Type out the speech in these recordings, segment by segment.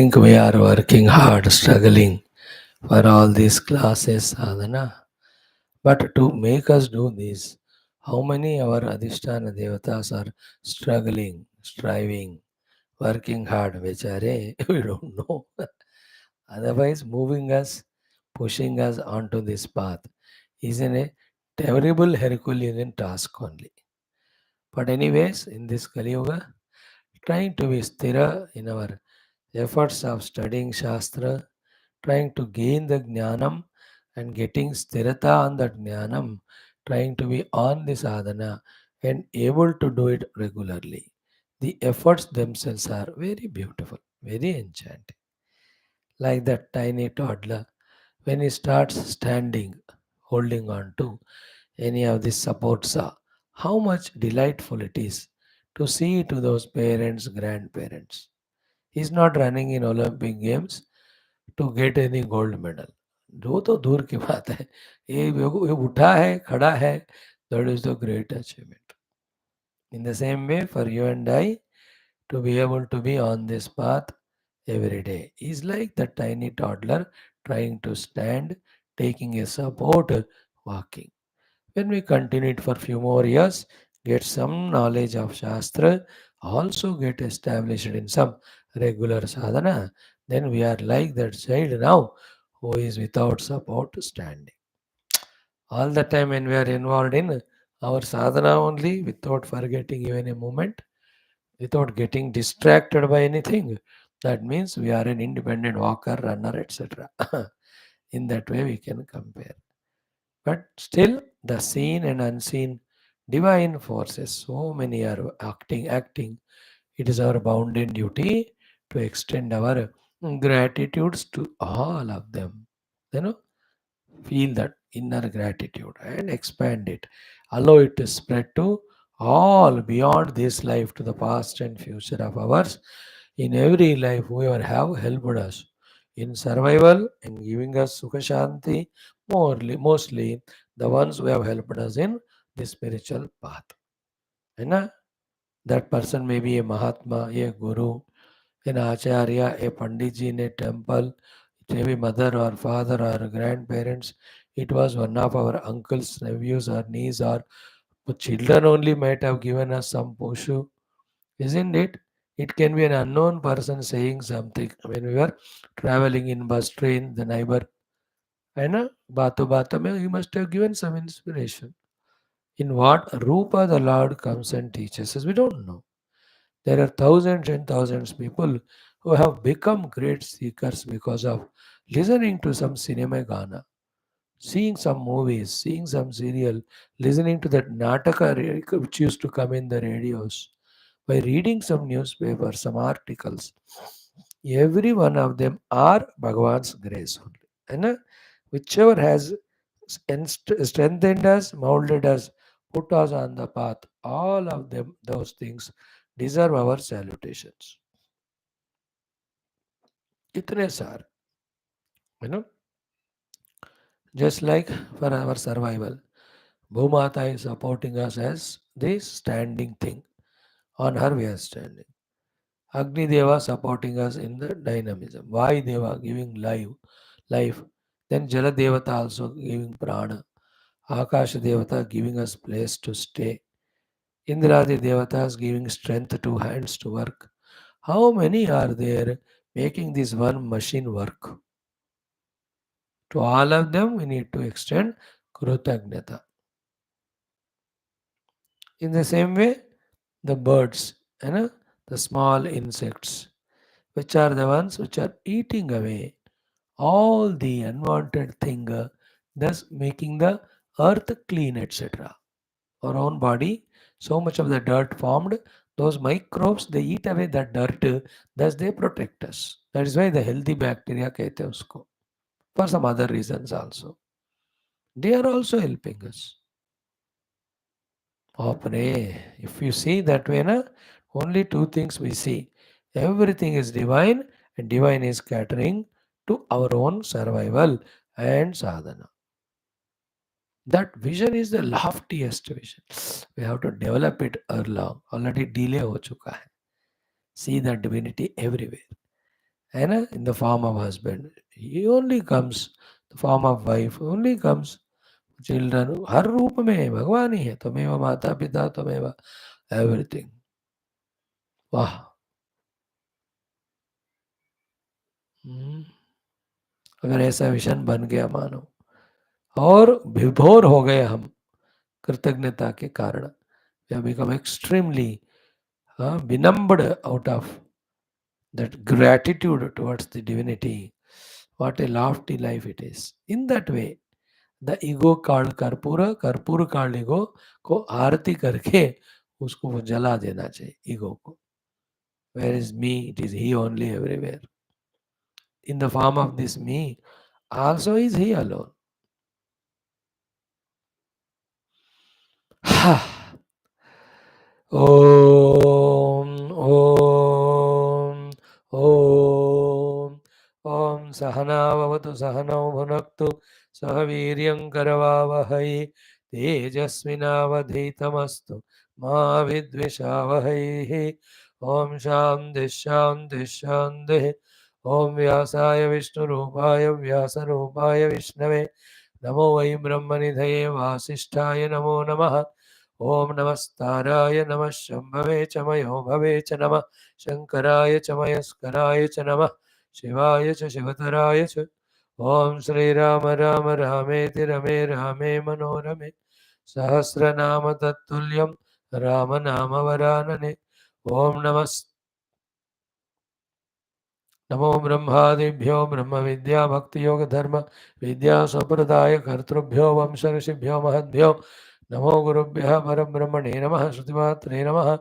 think we are working hard, struggling for all these classes, sadhana. But to make us do this, how many our Adhisthana Devatas are struggling, striving, working hard, Vichare, we don't know. Otherwise, moving us, pushing us onto this path is a terrible Herculean task only. But anyways, in this Kali Yuga, trying to be sthira in our efforts of studying Shastra, trying to gain the Jnanam and getting sthirata on that Jnanam, trying to be on the sadhana and able to do it regularly. The efforts themselves are very beautiful, very enchanting. Like that tiny toddler, when he starts standing, holding on to any of the supports, how much delightful it is to see to those parents, grandparents. He's not running in Olympic Games to get any gold medal. वो तो दूर की बात है. ये उठा है, खड़ा है, that is the great achievement. In the same way, for you and I, to be able to be on this path every day is like the tiny toddler trying to stand, taking a support, walking. When we continue it for few more years, get some knowledge of Shastra, also get established in some regular sadhana, then we are like that child now who is without support standing. All the time when we are involved in our sadhana only, without forgetting even a moment, without getting distracted by anything, that means we are an independent walker, runner, etc. In that way, we can compare. But still, the seen and unseen divine forces, so many are acting. It is our bounden duty to extend our gratitudes to all of them. You know, feel that inner gratitude and expand it. Allow it to spread to all beyond this life to the past and future of ours. In every life, whoever have helped us in survival and giving us Sukha Shanti, mostly the ones who have helped us in the spiritual path. है ना? That person may be a Mahatma, a Guru, an Acharya, a Panditji in a temple, it may be mother or father or grandparents. It was one of our uncles, nephews, or niece, or children only might have given us some poshu, isn't it? It can be an unknown person saying something. When we were traveling in bus train, the neighbor, है ना? बातों बातों में he must have given some inspiration. In what Rupa the Lord comes and teaches us, we don't know. There are thousands and thousands of people who have become great seekers because of listening to some cinema gana, seeing some movies, seeing some serial, listening to that nataka which used to come in the radios, by reading some newspapers, some articles. Every one of them are Bhagavan's grace only. And whichever has strengthened us, molded us, put us on the path, all of them, those things deserve our salutations. इतने सार, you know, just like for our survival, Bhumata is supporting us as this standing thing. On her we are standing. Agni Deva supporting us in the dynamism. Vayu Deva giving life. Then Jala Devata also giving prana. Akash Devata giving us place to stay. Indradi Devatas giving strength to hands to work. How many are there making this one machine work? To all of them, we need to extend Krutagnata. In the same way, the birds, the small insects, which are the ones which are eating away all the unwanted thing, thus making the earth clean, etc. Our own body, so much of the dirt formed, those microbes, they eat away that dirt, thus they protect us. That is why the healthy bacteria कहते हैं उसको. For some other reasons also. They are also helping us. Apne, if you see that way, only two things we see. Everything is divine and divine is catering to our own survival and sadhana. That vision is the loftiest vision. We have to develop it early. Already delay ho chuka hai. See the divinity everywhere. है ना, in the form of husband. He only comes, the form of wife only comes. Children हर रूप में भगवान ही है. त्वमेव माता पिता त्वमेव एवरीथिंग. वाह. अगर ऐसा विजन बन गया मानो, और विभोर हो गए हम कृतज्ञता के कारण, we have become extremely benumbed out of that gratitude towards the divinity. What a lofty life it is. In that way, the ego called कर्पूर, कर्पूर कॉल्ड ईगो को आरती करके उसको वो जला देना चाहिए ईगो को. Where is me, it is he only everywhere. In the form of this me also is he alone. Om Om Om Om सहनावतु सहनौ भुनक्तु सह वीर्यं करवावहै तेजस्विनावधीतमस्तु मा विद्विषावहैः. ओम शान्ति शान्ति शान्तिः. ओम व्यासाय विष्णुरूपाय व्यासरूपाय विष्णवे नमो वै ब्रह्मनिधये वासिष्ठाय नमो नमः. ओम नमस्ताराय नमः शंभवे च मयो भवे च नमः शंकराय च मयस्कराय च नमः शिवाय च शिवतराय च. ओम श्री राम राम रामेति रमे रामे मनोरमे सहस्रनाम तत्तुल्यं राम नाम वरानने. ओम नमो ब्रह्मादिभ्यो ब्रह्म विद्या भक्ति योग धर्म विद्या संप्रदाय कर्तृभ्यो वंश ऋषिभ्यो महद्भ्यो नमो गुरुभ्यः परब्रह्मणे नमः. श्रुतिमात्रे नमः.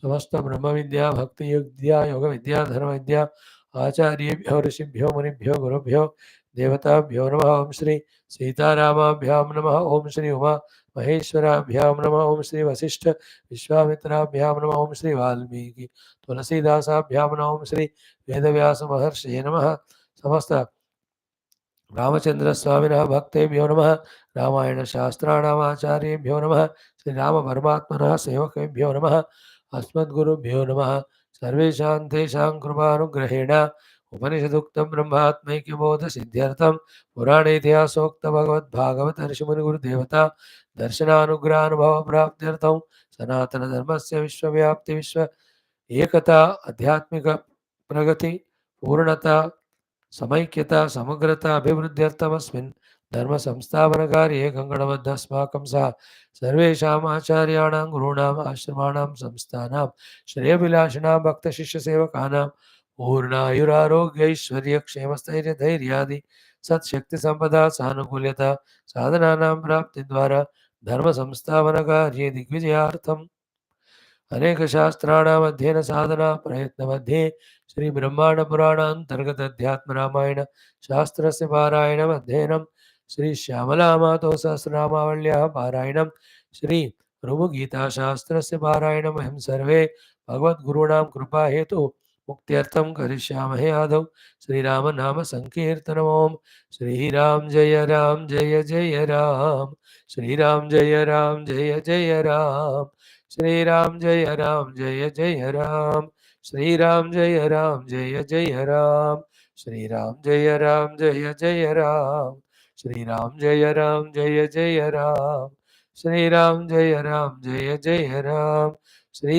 समस्त ब्रह्म विद्या भक्ति विद्या योग विद्या धर्म विद्या आचार्येभ्यो ऋषिभ्यो मुनिभ्यो गुरुभ्यो देवताभ्यो नमः. ओम श्री सीतारामाभ्यां नमः. ओम श्री उमा महेश्वराभ्यां नमः. ओम श्री वशिष्ठ विश्वामित्राभ्यां नमः. ओम श्री वाल्मीकि तुलसीदासाभ्यां नमः. ओम श्री वेदव्यास महर्षि नमः. समस्त रामचंद्र स्वामिनः भक्तेभ्यो नमः. रामायण शास्त्राणामाचार्येभ्यो नमः. श्री राम परमात्मनः सेवकेभ्यो नमः. अस्मद्गुरुभ्यो नमः. सर्वेषां तेषां कृपानुग्रहेण उपनिषदुक्तं ब्रह्मात्मैक्यबोध सिद्ध्यर्थं पुराणे इतिहासोक्त भगवद्भागवत ऋषिमुनिगुरुदेवता दर्शनानुग्रहानुभव प्राप्त्यर्थं सनातन धर्मस्य विश्वव्याप्ति विश्व एकता आध्यात्मिक प्रगति पूर्णता समैक्यता समग्रता अभिवृद्ध्यर्थमस्मिन् धर्म संस्थापन कार्ये कङ्कणबद्धस्माकं सह सर्वेषाम् आचार्याणां गुरूणाम् आश्रमाणां संस्थानां श्रेयभिलाषिणां भक्तशिष्यसेवकानां पूर्णायुरारोग्यैश्वर्यक्षेमस्थैर्यधैर्यादि सत्शक्तिसम्पदा सानुकूल्यता साधनानां प्राप्तिद्वारा धर्म संस्थापन कार्ये दिग्विजयार्थं अनेक शास्त्राणाम अध्ययन साधना प्रयत्न मध्ये श्री ब्रह्मांड पुराणांतर्गत अध्यात्म रामायण शास्त्र से पारायणम अध्ययनम श्री श्यामला मातो सहस्रनामावल्याः पारायणम श्री ऋभु गीता शास्त्र से पारायणम हम सर्वे भगवत गुरूणां कृपा हेतु मुक्त्यर्थं करिष्यामहे आदौ श्री राम नाम संकीर्तनम्. ओम श्री राम जय जय राम श्री राम जय जय राम श्री राम जय जय राम श्री राम जय जय राम श्री राम जय जय राम श्री राम जय जय राम श्री राम जय जय राम श्री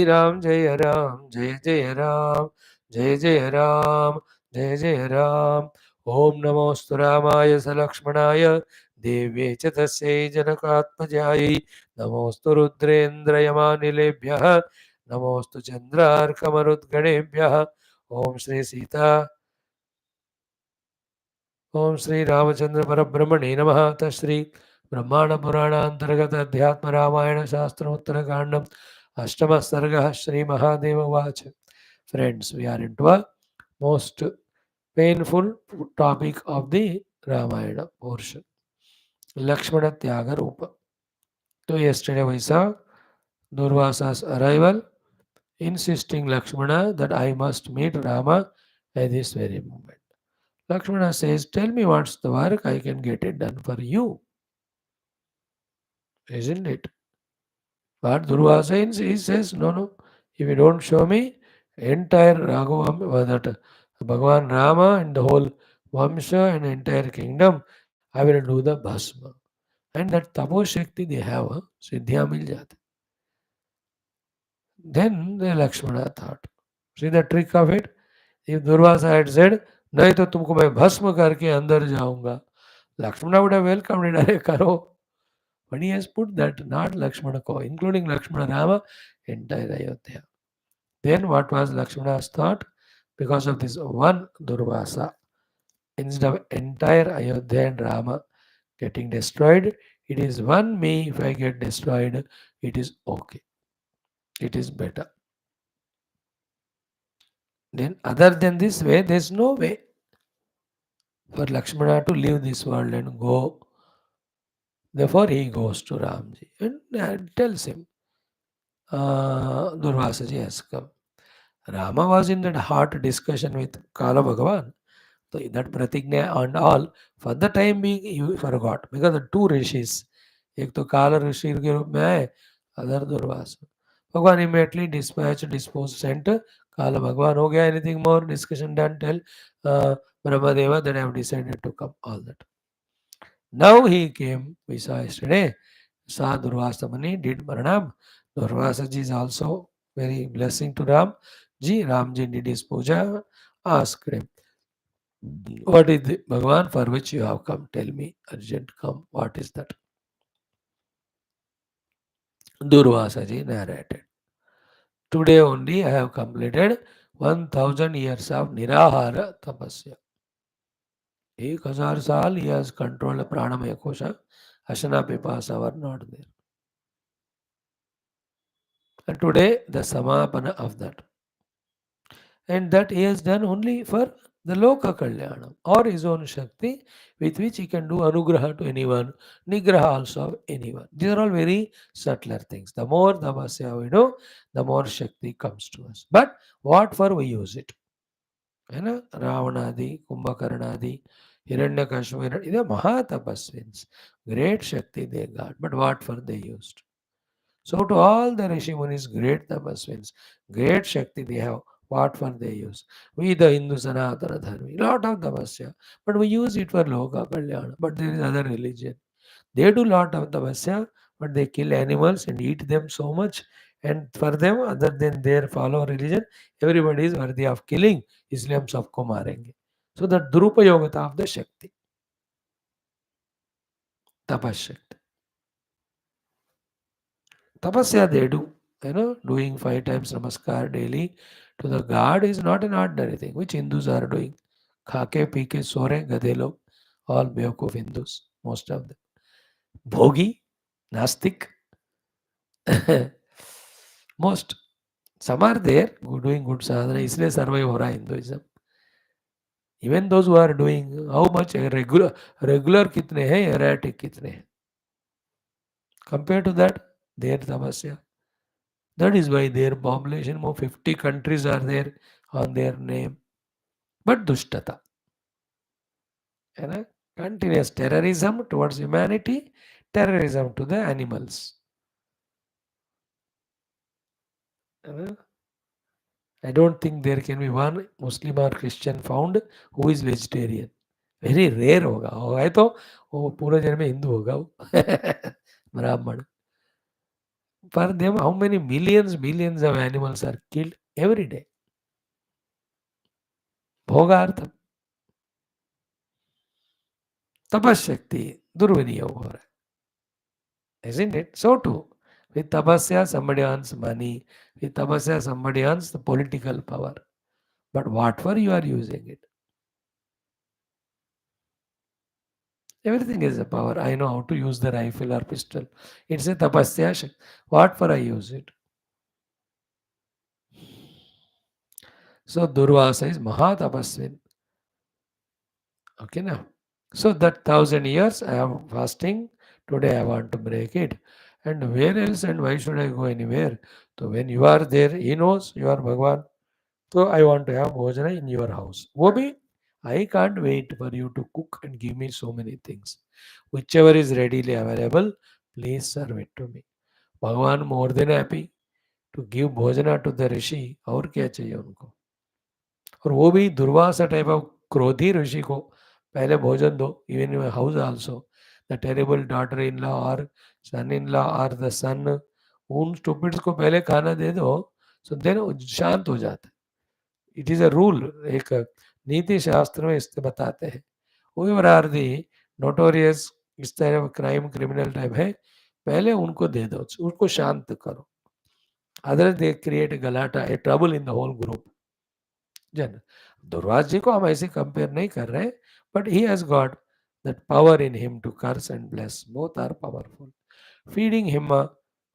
राम जय जय राम जय जय राम जय जय राम. ओम नमोस्तु रामाय सलक्ष्मणाय देव्यै च तस्यै जनकात्मजायै नमोस्तु रुद्रेन्द्रयमानिलेभ्यः नमोस्तु चन्द्रार्कमरुद्गणेभ्यः. ओम श्री सीता ओम श्री रामचंद्र परब्रह्मणे नमः. तश्री ब्रह्मांड पुराणांतर्गत अध्यात्म रामायण शास्त्रोत्तर कांडम अष्टम सर्ग श्री महादेव उवाच. Friends, we are into a most painful topic of the Ramayana portion, Lakshmana Tyaga Rupa. So yesterday we saw Durvasa's arrival, insisting Lakshmana that I must meet Rama at this very moment. Lakshmana says, tell me what's the work, I can get it done for you. Isn't it? But Durvasa, he says, no, if you don't show me, entire Raghavam, that Bhagavan Rama and the whole Vamsha and entire kingdom, I will do the Bhasma. And that Tapo Shakti they have, Siddhya mil jata. Then the Lakshmana thought. See the trick of it? If Durvasa had said, नहीं तो तुमको मैं भस्म करके अंदर जाऊंगा, Lakshmana would have welcomed it, अरे करो. But he has put that, not Lakshmana ko, including Lakshmana Rama, entire Ayodhya. Then what was Lakshmana's thought? Because of this one Durvasa, instead of entire Ayodhya and Rama getting destroyed, it is one me. If I get destroyed, it is okay. It is better. Then other than this way, there is no way for Lakshmana to leave this world and go. Therefore, he goes to Ramji and tells him, Durvasaji has come. Rama was in that hot discussion with Kala Bhagavan. So that pratigna and all, for the time being, you forgot. Because the two rishis, एक तो काला ऋषि के रूप में आए, other Durvasa. भगवान immediately dispatched, disposed, sent Kala Bhagavan. हो गया, anything more discussion done, tell Brahmadeva that I have decided to come, all that. Now he came, we saw yesterday, Sa Durvasa Muni did Puranam. Durvasa ji is also very blessing to Ram ji. Ram ji did his puja, asked him, what is the Bhagavan for which you have come? Tell me, urgent come. What is that? Durvasa ji narrated. Today only I have completed 1000 years of Nirahara Tapasya. 1000 saal he has controlled the Pranamaya Kosha. Ashana Pipasa were not there. And today the Samapana of that. And that he has done only for the Loka Kalyanam or his own Shakti with which he can do Anugraha to anyone, Nigraha also of anyone. These are all very subtler things. The more Tapasya we do, the more Shakti comes to us. But what for we use it? Ravanadi, Kumbhakarnadi, Hiranyakashipu, these are Mahatapasvins. Great Shakti they got. But what for they used? So to all the Rishi Munis, great tapasvins, great Shakti they have, what for they use? We the Hindu Sanatana Dharmi, lot of tapasya, but we use it for Loka Kalyana. But there is other religion. They do lot of tapasya, but they kill animals and eat them so much. And for them, other than their follow religion, everybody is worthy of killing. इसलिए हम सबको मारेंगे. So the दुरुपयोगता of the Shakti, tapashakti. Tapasya they do, doing 5 times namaskar daily to the God is not an ordinary thing, which Hindus are doing. Khake, pike, sore, gadhe log, all Bevakuf Hindus, most of them. Bhogi, Nastik, most. Some are there doing good sadhana, इसलिए survive हो रहा है Hinduism. Even those who are doing, how much regular कितने हैं, erratic कितने हैं. Compared to that, their tapasya. That is why their population, more 50 countries are there on their name. But dushtata, continuous terrorism towards humanity, terrorism to the animals. I don't think there can be one Muslim or Christian found who is vegetarian. Very rare होगा. होगा तो वो पूरे जन्म में हिंदू होगा वो. ब्राह्मण. For them, how many millions of animals are killed every day? भोगार्थम. तपशक्ति दुर्विनियोग हो रहा है. Isn't it? So too, with tapasya somebody earns money, with tapasya somebody earns the political power. But what for you are using it? Everything is a power. I know how to use the rifle or pistol. It's a tapasya. What for I use it? So Durvasa is Mahatapasvin. Okay now. So that 1000 years I am fasting. Today I want to break it. And where else and why should I go anywhere? So when you are there, he knows you are Bhagwan. So I want to have bhojana in your house. Wobi, I can't wait for you to cook and give me so many things. Whichever is readily available, please serve it to me. Bhagwan more than happy to give bhojana to the rishi. और क्या चाहिए उनको? और वो भी Durvasa type of क्रोधी ऋषि को पहले भोजन दो, even in house also, the terrible daughter in law और सन इन लॉ और द सन, उन स्टूपिड्स को पहले खाना दे दो, सो देन शांत हो जाता है। इट इज अ रूल, एक नीति शास्त्र में इससे बताते हैं। whoever आर दी नोटोरियस, इस तरह क्राइम क्रिमिनल टाइप है, पहले उनको दे दो, उनको शांत करो, अदर दे क्रिएट गलाटा, a trouble in the whole group. जन दुर्वास जी को हम ऐसे कंपेयर नहीं कर रहे, but he has got that power in him to curse and bless, both are powerful. Feeding him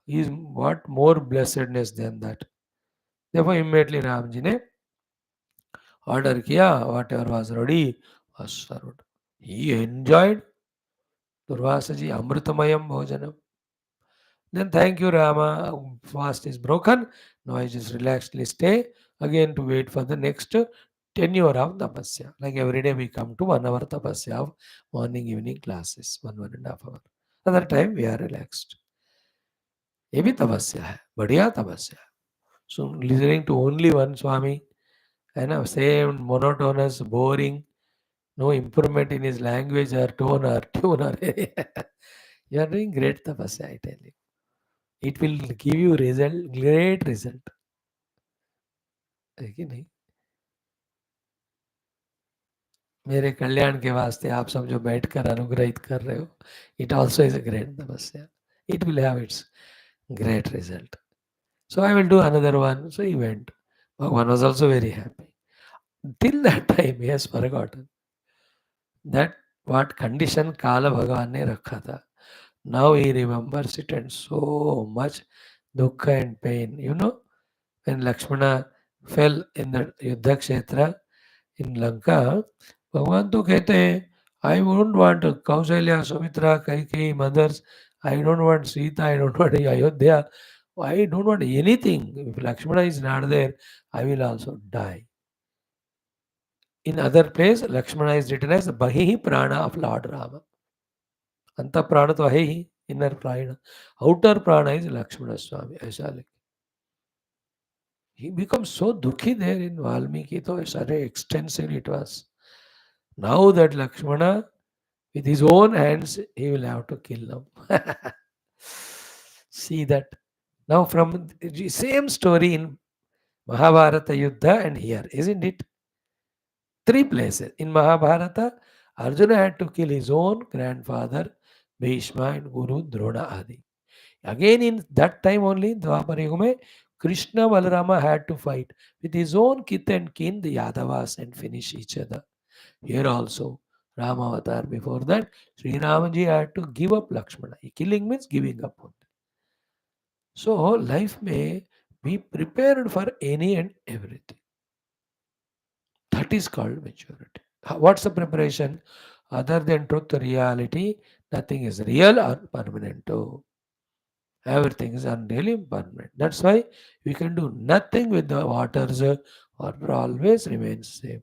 is what more blessedness than that. देखो immediately Ram ji ने order किया, whatever was ready was served. He enjoyed Durvasa ji Amritamayam Bhojanam. Then thank you Rama, fast is broken. Now I just relaxedly stay again to wait for the next tenure of tapasya. Like every day we come to 1 hour tapasya of morning evening classes, 1.5 hour. Other time we are relaxed. ये भी तपस्या है, बढ़िया तपस्या है. So listening to only one Swami, है ना, same monotonous, boring, no improvement in his language or tone or tune or you are doing great tapasya, I tell you. It will give you result, great result. है कि नहीं? मेरे कल्याण के वास्ते आप सब जो बैठकर अनुग्रहित कर रहे हो, it also is a great tapasya. It will have its great result. So I will do another one. So he went. Bhagavan was also very happy. Till that time he has forgotten that what condition Kala Bhagavan ने रखा था. Now he remembers it and so much dukkha and pain. You know, when Lakshmana fell in the Yuddha Kshetra in Lanka, भगवान तो कहते हैं, I won't want Kausalya, Sumitra, Kaikeyi, mothers. I don't want Sita, I don't want Ayodhya. I don't want anything. If Lakshmana is not there, I will also die. In other place, Lakshmana is written as Bahihi Prana of Lord Rama. Anta Prana to hai hi, inner Prana. Outer Prana is Lakshmana Swami. ऐसा लिख. He becomes so dukhi there in Valmiki, so it's very extensive it was. Now that Lakshmana, with his own hands, he will have to kill them. See that. Now from the same story in Mahabharata Yuddha and here, isn't it? 3 places. In Mahabharata, Arjuna had to kill his own grandfather, Bhishma and Guru Drona Adi. Again in that time only, Dwapar Yuga mein, Krishna Balarama had to fight with his own kith and kin, the Yadavas, and finish each other. Here also, Rama avatar before that, Sri Ramaji had to give up Lakshmana. Killing means giving up. So life may be prepared for any and everything. That is called maturity. What's the preparation? Other than truth, reality, nothing is real or permanent. Oh, everything is unreal impermanent. That's why we can do nothing with the waters, water always remains same.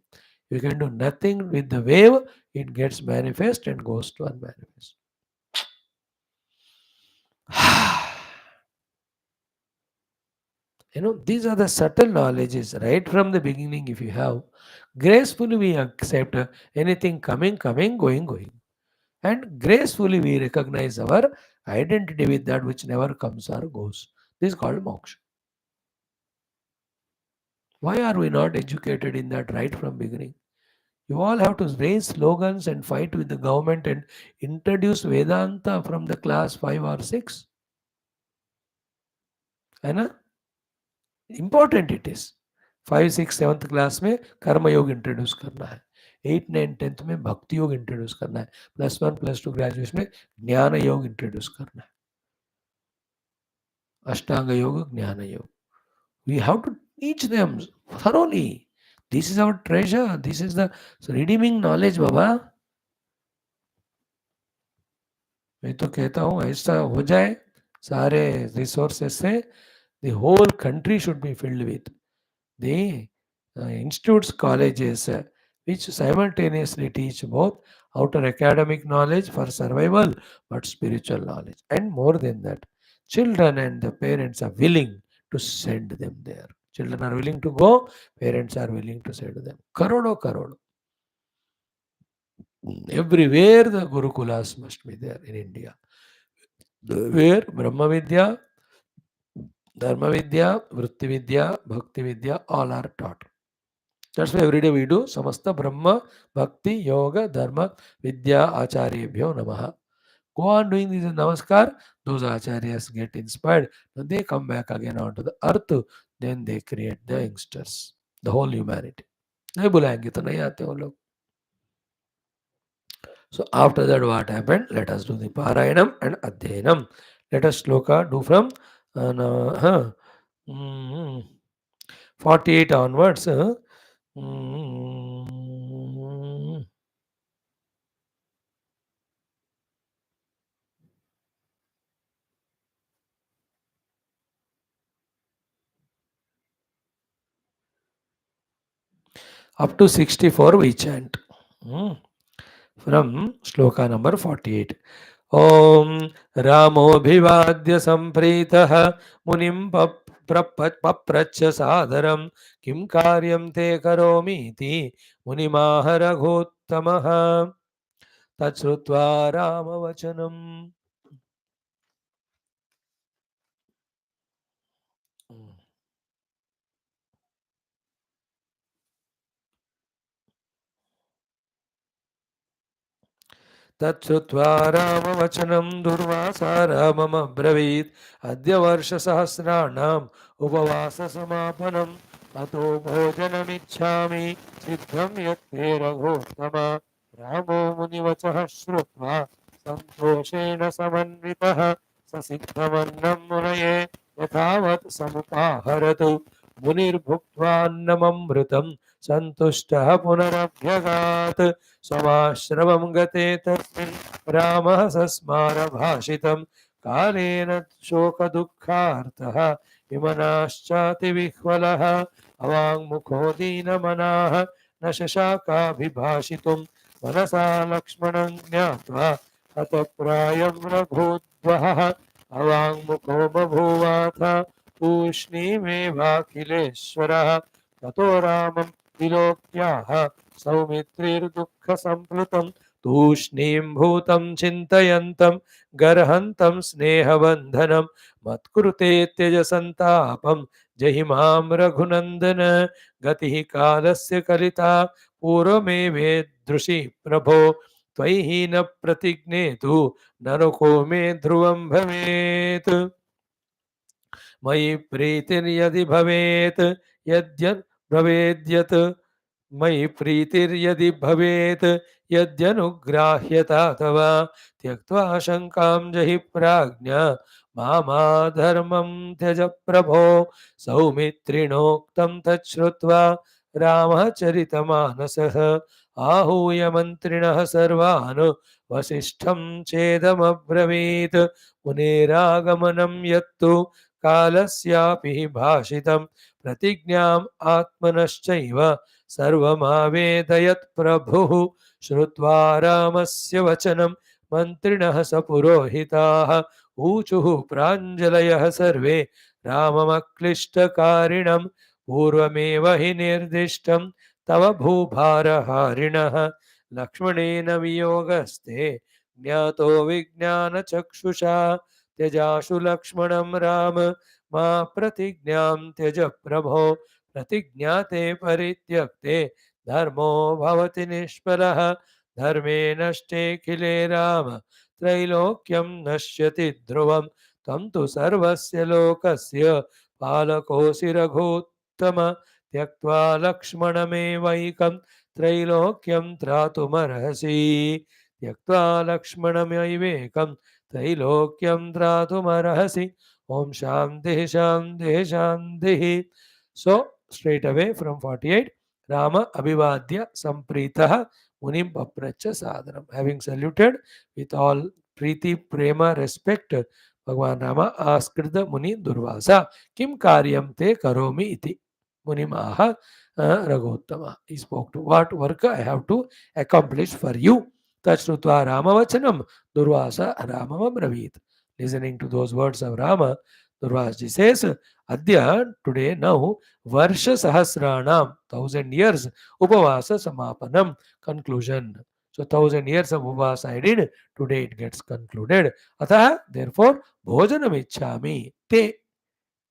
We can do nothing with the wave, it gets manifest and goes to unmanifest. These are the subtle knowledges right from the beginning. If you have, gracefully we accept anything coming, going. And gracefully we recognize our identity with that which never comes or goes. This is called moksha. Why are we not educated in that right from beginning? You all have to raise slogans and fight with the government and introduce Vedanta from the class 5 or 6. है ना? Important it is. 5, 6, 7th class में कर्म योग introduce करना है. 8, 9, 10th में भक्ति योग इंट्रोड्यूस करना है. +1, +2 ग्रेजुएशन में ज्ञान योग इंट्रोड्यूस करना है. अष्टांग योग, ज्ञान योग. We have to teach them thoroughly. This is our treasure. This is the redeeming knowledge, Baba. मैं तो कहता हूँ ऐसा हो जाए सारे रिसोर्सेस से, the whole country should be filled with the institutes, colleges, which simultaneously teach both outer academic knowledge for survival, but spiritual knowledge. And more than that, children and the parents are willing to send them there. Children are willing to go, parents are willing to say to them. Karodo, karodo. Everywhere the Gurukulas must be there in India. Where Brahma Vidya, Dharma Vidya, Vritti Vidya, Bhakti Vidya, all are taught. That's why every day we do Samasta Brahma, Bhakti, Yoga, Dharma, Vidya, Acharyebhyo Namaha. Go on doing this in Namaskar, those Acharyas get inspired. Then they come back again onto the earth. Then they create the youngsters, the whole humanity. नहीं बुलाएंगे तो नहीं आते वो लोग. So after that what happened? Let us do the Parayanam and Adhyanam. Let us sloka do from mm, 48 onwards. Mm, up to 64 we chant. From sloka number 48. Om Ramobhivadya Sampritah Munim Papracha Sadharam Kim Karyam Te Karomiti Munimah Raghotamaha Tatsrutva Ramavachanam. तच्छ्रुत्वा रामवचनं दुर्वासा राममब्रवीत् अद्य वर्षसहस्राणाम् उपवाससमापनम् अतो भोजनमिच्छामि सिद्धं यत्ते रघोत्तम रामो मुनिवचः श्रुत्वा सन्तोषेण समन्वितः ससिद्धमन्नं मुनये यथावत् समुपाहरतु मुनिर्भुक्त्वान्नममृतं सन्तुष्टः पुनरभ्यगात् समाश्रमं गते तस्मिन् रामः सस्मारभाषितं कालेन शोकदुःखार्तः विमनाश्चातिविह्वलः अवाङ्मुखो दीनमनाः न शशाकाभिभाषितुं मनसा लक्ष्मणं ज्ञात्वा हतप्रायं रघोद्वहः अवाङ्मुखो बभूवाथ तूष्णीमेवाखिलेश्वरः ततो रामं विलोक्याः सौमित्रिर्दुःखसंप्लुतं तूष्णीं भूतं चिन्तयन्तं गर्हन्तं स्नेहबन्धनं मत्कृते त्यजसन्तापं जहि मां रघुनन्दन गतिः कालस्य कलिता पूर्वमेवेदृशि प्रभो त्वयि हीन प्रतिज्ञेतु नरको मे ध्रुवं भवेत् मयि प्रीतिर्यदि भवेत् यद्यद् भवेद्यत् मयि प्रीतिर्यदि भवेत् यद्यनुग्राह्यता तव त्यक्त्वा शङ्कां जहि प्राज्ञा मामाधर्मं त्यज प्रभो सौमित्रिणोक्तं तच्छ्रुत्वा रामः चरितमानसः आहूय मन्त्रिणः सर्वान् वसिष्ठं चेदमब्रवीत् मुनेरागमनं यत्तु कालस्यापि भाषितं प्रतिज्ञाम् आत्मनश्चैव सर्वमावेदयत् प्रभुः श्रुत्वा रामस्य वचनं मन्त्रिणः स पुरोहिताः ऊचुः प्राञ्जलयः सर्वे राममक्लिष्टकारिणं पूर्वमेव हि निर्दिष्टं तव भूभारहारिणः लक्ष्मणेन वियोगस्ते ज्ञातो विज्ञानचक्षुषा त्यजाशु लक्ष्मणं राम मा प्रतिज्ञां त्यज प्रभो प्रतिज्ञाते परित्यक्ते धर्मो भवति निष्फलः धर्मे नष्टेऽखिले राम त्रैलोक्यं नश्यति ध्रुवं त्वं तु सर्वस्य लोकस्य पालकोऽसि रघुत्तम त्यक्त्वा लक्ष्मणमेवैकं त्रैलोक्यं त्रातुमर्हसि त्यक्त्वा लक्ष्मणमेवैकं त्रैलोक्यं त्रातुमर्हसि. Om Shanti Shanti Shanti. So straight away from 48, Rama Abhivadya Sampritah Munim Papracha Sadhanam. Having saluted with all Preeti, Prema, respect, Bhagavan Rama asked the Muni Durvasa, Kim Karyam Te Karomi Iti. Munimaha Raghottama. He spoke to what work I have to accomplish for you. Tachrutva Ramavachanam Durvasa Ramamam Ravit. Listening to those words of Rama, Durvasaji says, Adya, today, now, Varsha Sahasranam, 1,000 years, Upavasa Samapanam, conclusion. So 1,000 years of Upavasa I did, today it gets concluded. Atah, therefore, Bhojanam Ichchami, Te,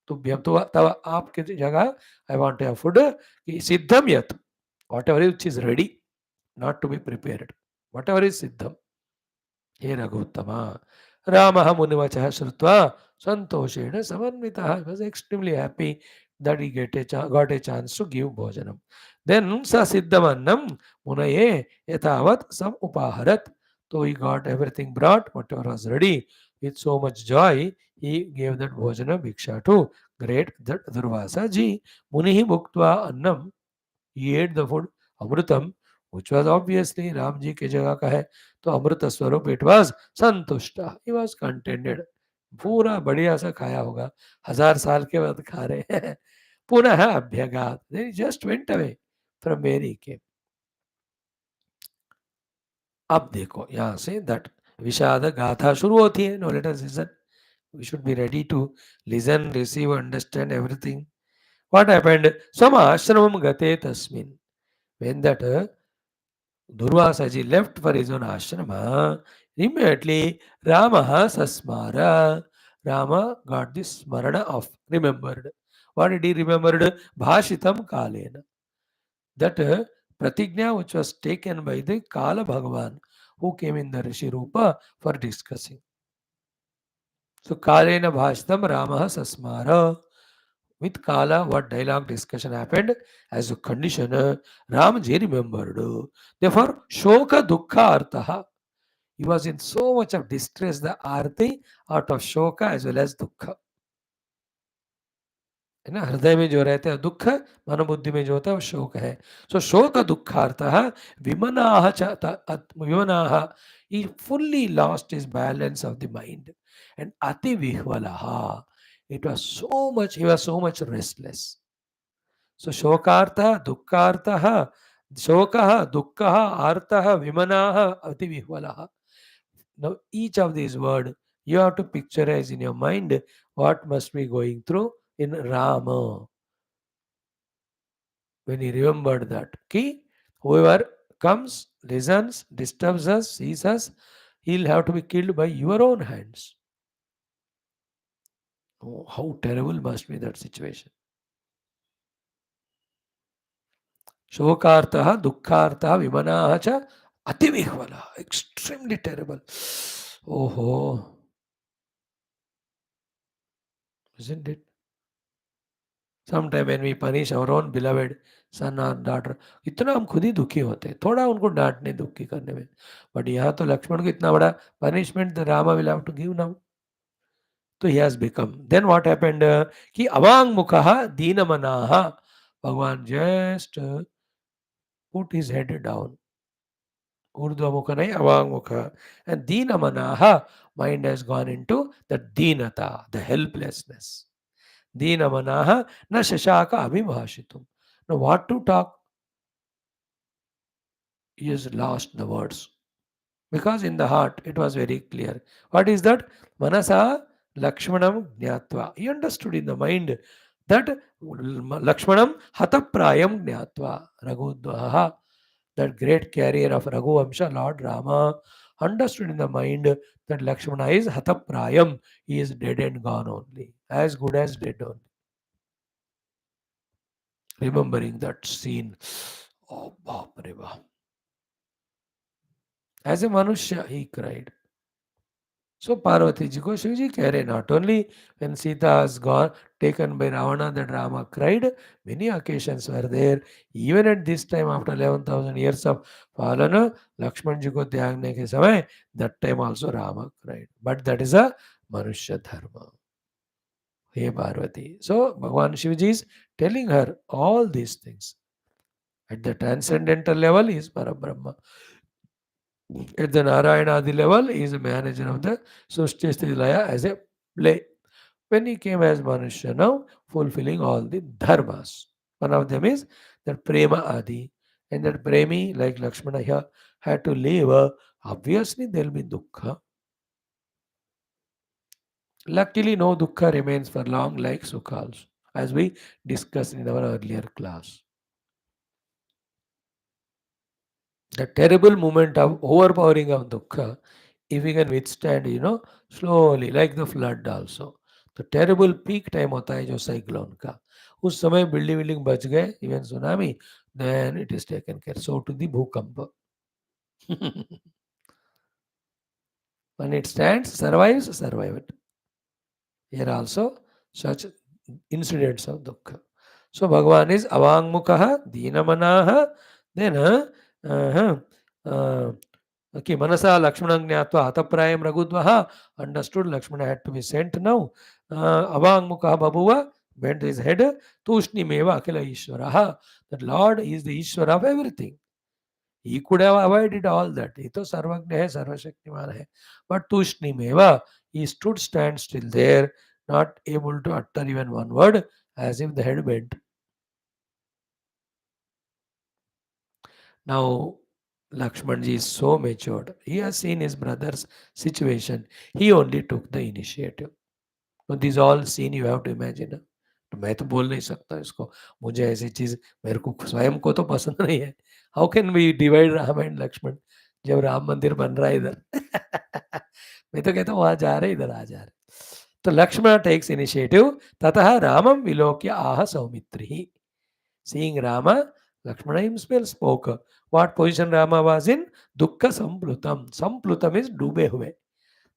तुभ्यम तो तब आपके जगह I want to have food कि सिद्धम यत whatever which is ready not to be prepared whatever is siddham hey रघुत्तमा Ramah Munivachah Shrutva Santoshena Samanvitah. He was extremely happy that he got a chance to give Bhojanam. Then Sa Siddhamannam Munaye Yatavat Sam Upaharat. So he got everything brought, whatever was ready. With so much joy, he gave that Bhojanam Bhiksha to great Durvasa ji. Munihi Bhuktva Annam. He ate the food Amrutam, which was obviously Ram ji के जगह का है तो अमृत स्वरूप it was संतुष्ट he was contented पूरा बढ़िया सा खाया होगा 1000 साल के बाद खा रहे हैं पुनः अभ्यगात then just went away from where he came अब देखो यहाँ से दैट विषाद गाथा शुरू होती है no let us listen we should be ready to listen receive understand everything what happened some आश्रमम गते तस्मिन् when that Durvasaji left for his own ashrama, immediately Rama Sasmara. Rama got this smarana of remembered. What did he remembered? Bhashitam Kalena. That pratigna which was taken by the Kala Bhagavan who came in the Rishi Rupa for discussing. So Kalena Bhashitam Rama Sasmara. With Kala, what dialogue discussion happened as a condition, Ramji remembered. Therefore, Shoka Dukkha Artaha. He was in so much of distress, the Arti out of Shoka as well as Dukkha. है ना हृदय में जो रहते हैं दुख मनोबुद्धि में जो होता है वो शोक है सो शोक दुखार्थः विमनाः विमनाः he fully lost his balance of the mind and ati vihvalaha it was so much he was so much restless so shokartha dukkartha shokah dukkah artah vimanah ati vihvalaha. Now, each of these words, you have to picturize in your mind what must be going through in Rama. When he remembered that, ki, whoever comes, listens, disturbs us, sees us, he'll have to be killed by your own hands. Oh, how terrible must be that situation. Shokartha, Dukkhartha, Vimanaha cha Ativihvala. Extremely terrible. Oh, isn't it? Sometime when we punish our own beloved son or daughter, इतना हम खुद ही दुखी होते हैं थोड़ा उनको डांटने दुखी करने में बट यहाँ तो लक्ष्मण को इतना बड़ा punishment the Rama will have to give now तो he has become then what happened कि अवांग मुखः दीनमनाः Bhagwan just put his head down ऊर्ध्वमुख नहीं अवांग and deenamanaha mind has gone into the deenata the helplessness deenamanaha na shashaka abhibhashitum now what to talk he has lost the words because in the heart it was very clear what is that manasa lakshmanam jnatva he understood in the mind that lakshmanam hataprayam jnatva raghudvaha that great carrier of Raghuvamsha, Lord Rama, understood in the mind that Lakshmana is Hataprayam, he is dead and gone only, as good as dead only. Remembering that scene, oh, Baap Reba. As a Manushya, he cried. So Parvati ji ko Shiv ji keh rahe, not only when Sita has gone, taken by Ravana, that Rama cried, many occasions were there. Even at this time, after 11,000 years of Palana, Lakshman ji ko त्यागने के समय, that time also Rama cried. But that is a Manushya Dharma. Hey Parvati. So Bhagavan Shivaji is telling her all these things. At the transcendental level, he is Parabrahma. At the Narayanadi level, he is a manager of the Srishti Laya as a play. When he came as Manushya now, fulfilling all the dharmas. One of them is that Prema Adi. And that Premi, like Lakshmana here, had to live. Obviously, there will be dukkha. Luckily, no dukkha remains for long like sukha also, as we discussed in our earlier class. The terrible moment of overpowering of dukkha, if we can withstand, slowly, like the flood also. तो terrible peak time होता है जो cyclone का, उस समय building building बच गए, even tsunami, then it is taken care. So to the भूकंप. When it stands, survives, survived. Here also such incidents of dukkha. So Bhagavan is avangmukaha, deenamanaha, then okay, manasa Lakshmana jnatva hataprayam raghudvaha, understood Lakshmana had to be sent now. Avangmukaha babuva, bent his head, tushnimeva akila ishvaraha, that Lord is the Ishvara of everything. He could have avoided all that. He to sarvagna hai, sarvashaktiman hai. But tushnimeva, he stood stand still there, not able to utter even one word, as if the head bent. Now, Lakshmanji is so matured. He has seen his brother's situation. He only took the initiative. So these all scene you have to imagine. तो मैं तो बोल नहीं सकता इसको, मुझे ऐसी चीज मेरे को स्वयं को तो पसंद नहीं है. How can we divide Ram and Lakshman जब राम मंदिर बन रहा है इधर. मैं तो कहता हूँ वहां जा रहे इधर आ जा रहे. तो लक्ष्मण टेक्स इनिशिएटिव. ततः रामम विलोक्य आह Saumitri. Seeing Rama, Lakshmana himself spoke. What position Rama was in? Dukkha samplutam. Samplutam is डूबे हुए.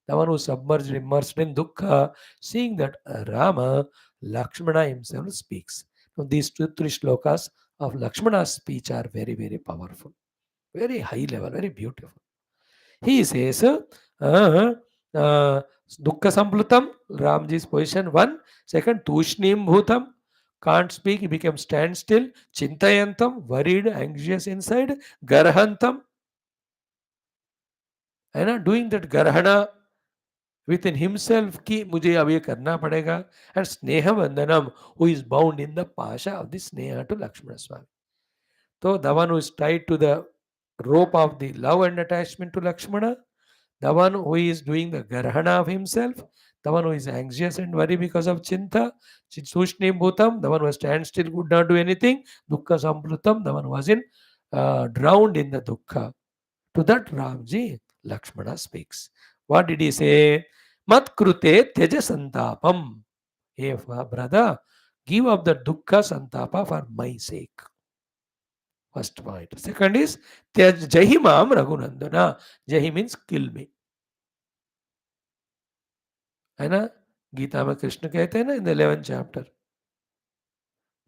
The one who submerged, immersed in dukkha. Seeing that Rama, Lakshmana himself speaks. Now these two, three shlokas of Lakshmana's speech are very, very powerful. Very high level, very beautiful. He says, dukkha samplutam, Ramji's position one. Second, tushnim bhutam. Can't speak, he became standstill. Chintayantam, worried, anxious inside. Garhantam, and doing that garhana within himself कि मुझे अब ये करना पड़ेगा. And स्नेह बंधनम, who is bound in the pasha of the sneha to Lakshmana Swami. So the one who is tied to the rope of the love and attachment to Lakshmana, the one who is doing the garhana of himself, the one who is anxious and worried because of chinta, Sushni Bhutam, the one who stands still, could not do anything, Dukkha Samplutam, the one who was in drowned in the dukkha. To that Ramji, Lakshmana speaks. What did he say? Mat krute teja santapam. Hey brother, give up the dukkha santapa for my sake. First point. Second is Jahi Mam Raghunandana. Jahi means kill me. है ना. गीता में कृष्ण कहते हैं ना in the 11th chapter.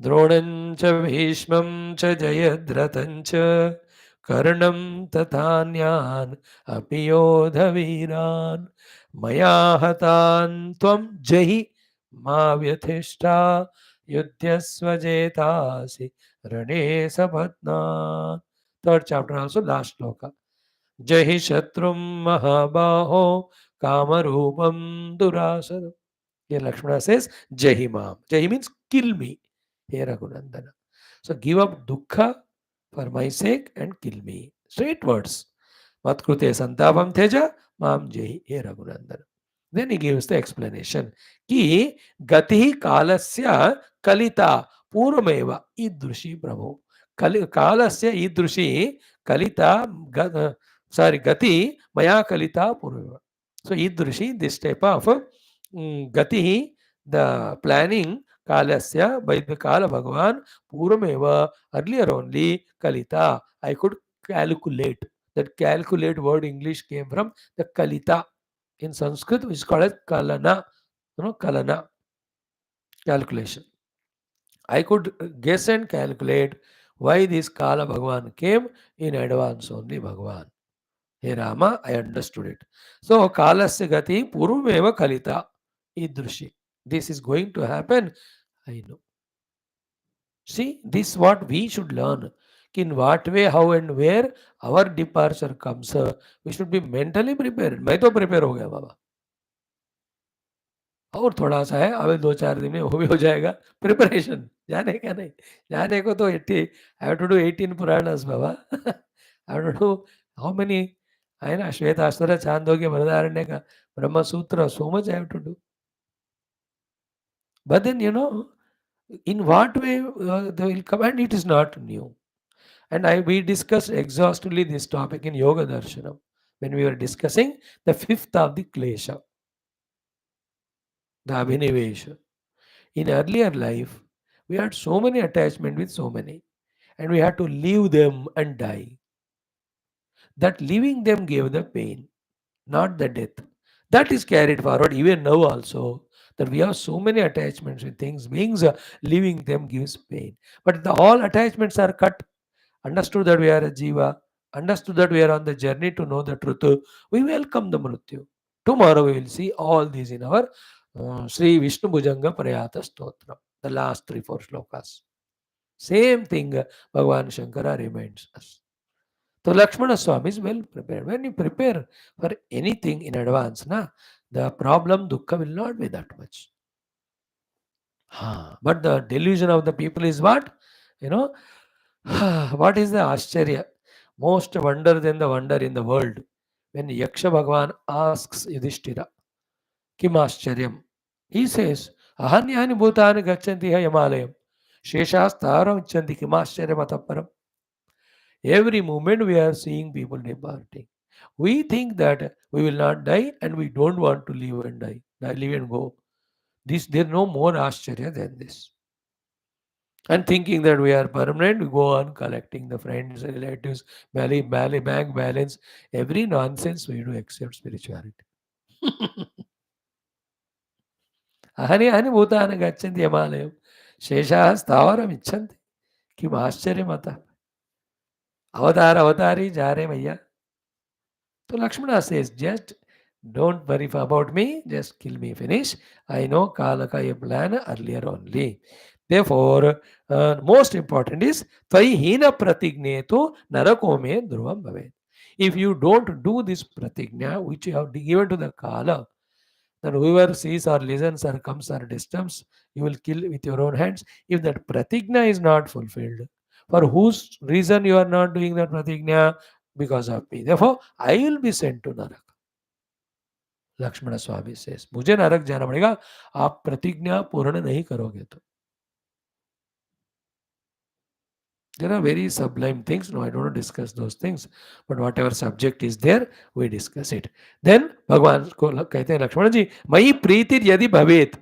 द्रोणं च भीष्मं च जयद्रथं च कर्णं तथान्यान् अपि योधवीरान् मया हतान् त्वं जहि मा व्यथिष्ठा युध्यस्व जेतासि रणे सपत्नान्. Third chapter also, last shloka. जहि शत्रुं महाबाहो कामरूपं दुरासरम्. Here Lakshmana says, Jahimam. Jahi means kill me. Here Raghunandana. So give up dukkha for my sake and kill me. Straight words. Matkrute santapam teja mam jahi. Here Raghunandana. Then he gives the explanation. Ki gati kalasya kalita purvameva idrushi prabhu. Kalasya idrushi kalita, gati maya kalita purvameva. So idrushi, this type of gati, the planning, kalasya, by the kala Bhagavan, purvameva, earlier only, kalita, I could calculate. That calculate word English came from the kalita. In Sanskrit, which is called as kalana. Kalana, calculation. I could guess and calculate why this kala Bhagavan came in advance only Bhagavan. Hey Rama, I understood it. So, kalasya gati purvameva kalita idrushi. This is going to happen. I know. See, this is what we should learn. In what way, how and where our departure comes, we should be mentally prepared. मैं तो prepare हो गया बाबा. और थोड़ा सा है, अभी 2-4 दिन में वो भी हो जाएगा. प्रिपरेशन जाने का नहीं, जाने को तो 80, I have to do 18 Puranas Baba. I have to do how many, है ना, श्वेताश्वर, छांदोग्य, बृहदारण्यक, ब्रह्म सूत्र, so much I have to do. But then, in what way they will come, and it is not new. And we discussed exhaustively this topic in Yoga Darshanam when we were discussing the fifth of the Klesha, the Abhinivesha. In earlier life, we had so many attachment with so many, and we had to leave them and die. That leaving them gave the pain, not the death. That is carried forward even now also. That we have so many attachments with things, beings, leaving them gives pain. But all attachments are cut. Understood that we are a jiva, understood that we are on the journey to know the truth, we welcome the mrityu. Tomorrow we will see all these in our Sri Vishnu Bhujanga Prayata Stotra, the last 3-4 slokas. Same thing Bhagavan Shankara reminds us. So Lakshmana Swami is well prepared. When you prepare for anything in advance, the problem, dukkha will not be that much. But the delusion of the people is what? You know, what is the Ashcharya? Most wonder than the wonder in the world. When Yaksha Bhagavan asks Yudhishthira, Kim Ashcharyam? He says, Ahanyani Bhutani Gachanti Yamalayam. Sheshas Taram Chanti Kim Ashcharyam Ataparam. Every moment we are seeing people departing. We think that we will not die and we don't want to live and die, live and go. There's no more Ashcharya than this. And thinking that we are permanent, we go on collecting the friends, relatives, bank balance, every nonsense we do except spirituality. Ahani ahani bhutana gachanti yamalayam. Sheshah stavaram icchanti. Kim mata. Avatari jare bhaiya. So Lakshmana says, just don't worry about me, just kill me, finish. I know Kalaka a plan earlier only. Therefore, most important is Tvai hina pratigneto narakome dhruvam bhavet. If you don't do this pratigna, which you have given to the Kala, then whoever sees or listens or comes or disturbs, you will kill with your own hands. If that pratigna is not fulfilled, for whose reason you are not doing that pratigna? Because of me. Therefore, I will be sent to Narak. Lakshman Swami says मुझे नरक जाना पड़ेगा आप प्रतिज्ञा पूर्ण नहीं करोगे तो. There are very sublime things. No, I don't want to discuss those things. But whatever subject is there, we discuss it. Then भगवान को कहते हैं लक्ष्मण जी मयि प्रीति यदि भवेत.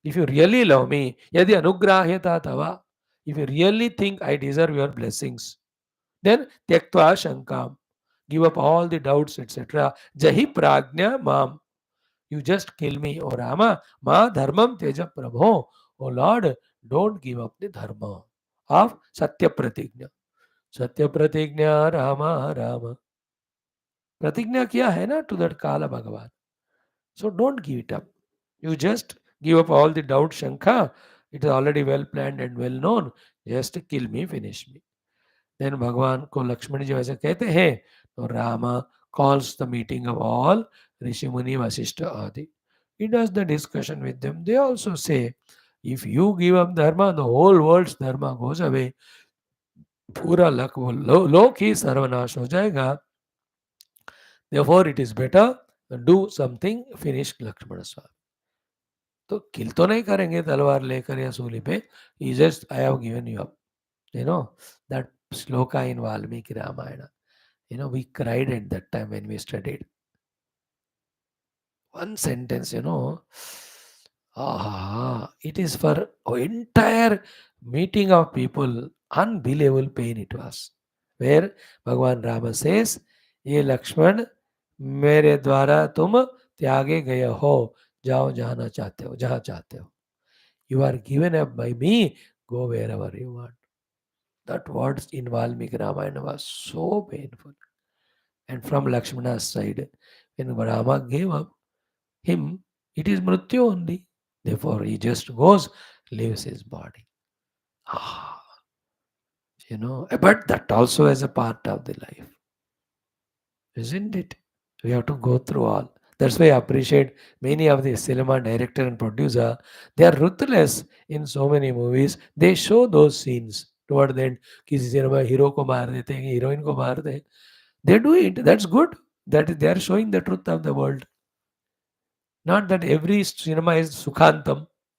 If you really love me, यदि अनुग्राह्यता तवा, if you really think I deserve your blessings, then त्यक्त्वा शंकाम, give up all the doubts, etc. Jahi prajna mam. You just kill me, O Rama. Ma dharmam teja prabho. O Lord, don't give up the dharma of Satya Pratigna. Satya Pratigna Rama Rama. Pratigna kiya hai na to that Kala Bhagavan. So don't give it up. You just give up all the doubt, Shankha. It is already well planned and well known. Just kill me, finish me. Then भगवान को लक्ष्मण जी वैसे कहते हैं तो Rama calls the meeting of all Rishi Muni Vasishta Adi. He does the discussion with them. They also say, if you give up dharma, the whole world's dharma goes away. पूरा लोक ही सर्वनाश हो जाएगा. Therefore, it is better do something. Finish Lakshmana Swami. तो किल तो नहीं करेंगे तलवार लेकर या सूली पे. He just, I have given you up. That sloka in Valmiki Ramayana. We cried at that time when we studied. One sentence, it is for entire meeting of people, unbelievable pain it was. Where Bhagavan Rama says, ये लक्ष्मण मेरे द्वारा तुम त्यागे गए हो, जाओ जहाँ चाहते हो. You are given up by me, go wherever you want. That words in Valmiki Ramayana was so painful. And from Lakshmana's side, when Rama gave up him, it is Mrityu only. Therefore, he just goes, leaves his body. But that also is a part of the life. Isn't it? We have to go through all. That's why I appreciate many of the cinema director and producer. They are ruthless in so many movies. They show those scenes toward the end. किसी cinema hero को मार देते हैं, heroine को मार दें. They do it. That's good. That is, they are showing the truth of the world. Not that every cinema is Sukhantam.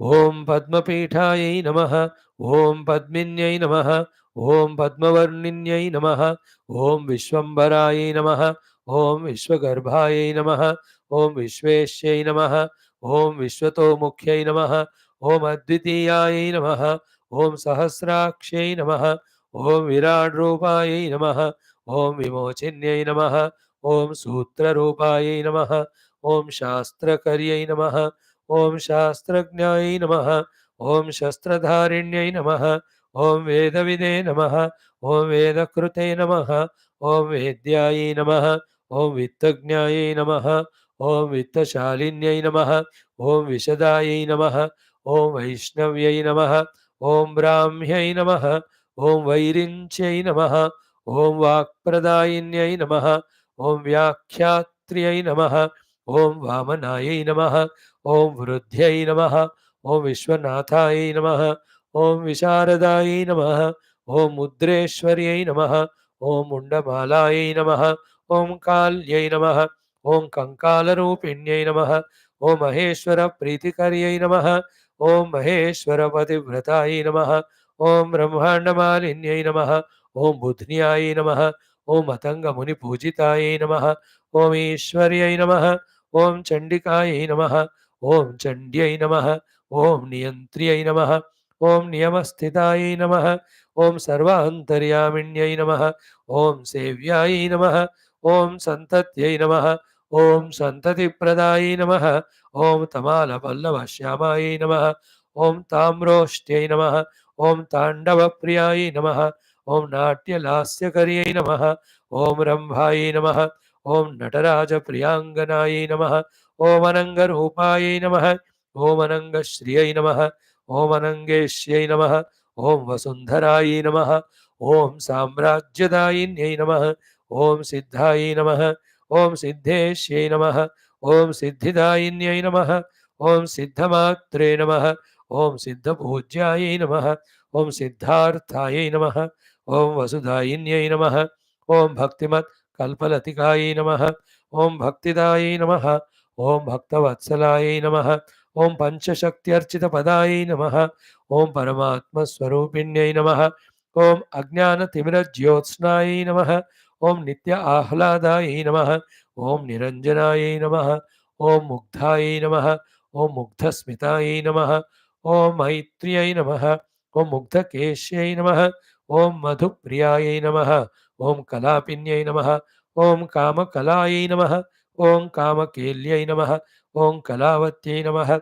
Om Padmapithayai Namaha, Om Padminyai Namaha, Om Padmavarninyai Namaha, Om Vishwambarayai Namaha, Om Vishwagarbhayai Namaha, Om Vishveshyai Namaha, Om Vishwatomukhyai Namaha, Om Advitiyayai Namaha, Om Sahasrakshai Namaha, Om Viradrupayai Namaha, Om Vimochinyai Namaha, Om Sutrarupayai Namaha, Om Shastrakaryai Namaha, Om Shastrajnai Namaha, Om Shastratharinyai Namaha, Om Vedavide Namaha, Om Vedakrute Namaha, Om Vedyai Namaha, Om Vittagnyai Namaha, Om Vittashalinyai Namaha, Om Vishadayai Namaha, Om Vaishnavyai Namaha, Om Brahmyai Namaha, Om Vairinchai Namaha, Om Vakpradayinyai Namaha, Om Vyakhyatryai Namaha, Om Vamanayai Namaha, Om Vrudyai Namaha, Om Vishwanathayai Namaha, Om Visharadayai Namaha, Om Mudreshwaryai Namaha, Om Mundamalayai Namaha, Om Kalyai Namaha, Om Kankalarupinyai Namaha, Om Maheshwara Pritikaryai Namaha, Om Maheshwara Pativratayi Namaha, Om Brahmaandamalinyai Namaha, Om Budhniyai Namaha, Om Matanga Muni Pujitayi Namaha, Om Ishwaryai Namaha, Om Chandikayi Namaha, Om Chandyai Namaha, Om Niyantriyai Namaha, Om Niyamasthitayi Namaha, Om Sarvaantaryaminyai Namaha, Om Sevyai Namaha, Om Santatyai Namaha, Om Santati Pradayi Namaha, Om Tamala Pallava Shyamayi Namaha, Om Tamroshyai Namaha, Om Tandava Priyayi Namaha, Om Natya Lasya Karyai Namaha, Om Rambhayi Namaha, Om Nataraja Priyanganayi Namaha, Om Anangarupayi Namaha, Om Anangashriyai Namaha, Om Anangeshyai Namaha, Om Vasundharayi Namaha, Om Samrajyadayinyai Namaha, Om Siddhayi Namaha, Om Siddheshyai Namaha, Om Siddhidayinyai Namaha, Om Siddhamatre Namaha, Om Siddhapujyayi Namaha, Om Siddharthayai Namaha, Om Vasudayinyai Namaha, Om Bhaktimat Kalpalatikayi Namaha, Om Bhaktidayi Namaha, Om Bhaktavatsalayi Namaha, Om Panchashaktyarchita Padayi Namaha, Om Paramatma Swarupinyai Namaha, Om Ajnana Timira Jyotsnayi Namaha, Om Nitya Ahladayi Namaha, Om Niranjanayi Namaha, Om Mugdhayi Namaha, Om Mugdhasmitayi Namaha, Om Maitriyai Namaha, Om Mugdhakeshyai Namaha, Om Madhupriyai Namaha, Om Kalapinyai Namaha, Om Kamakalayi Namaha, Om Kamakelyai Namaha, Om Kalavatyai Namaha,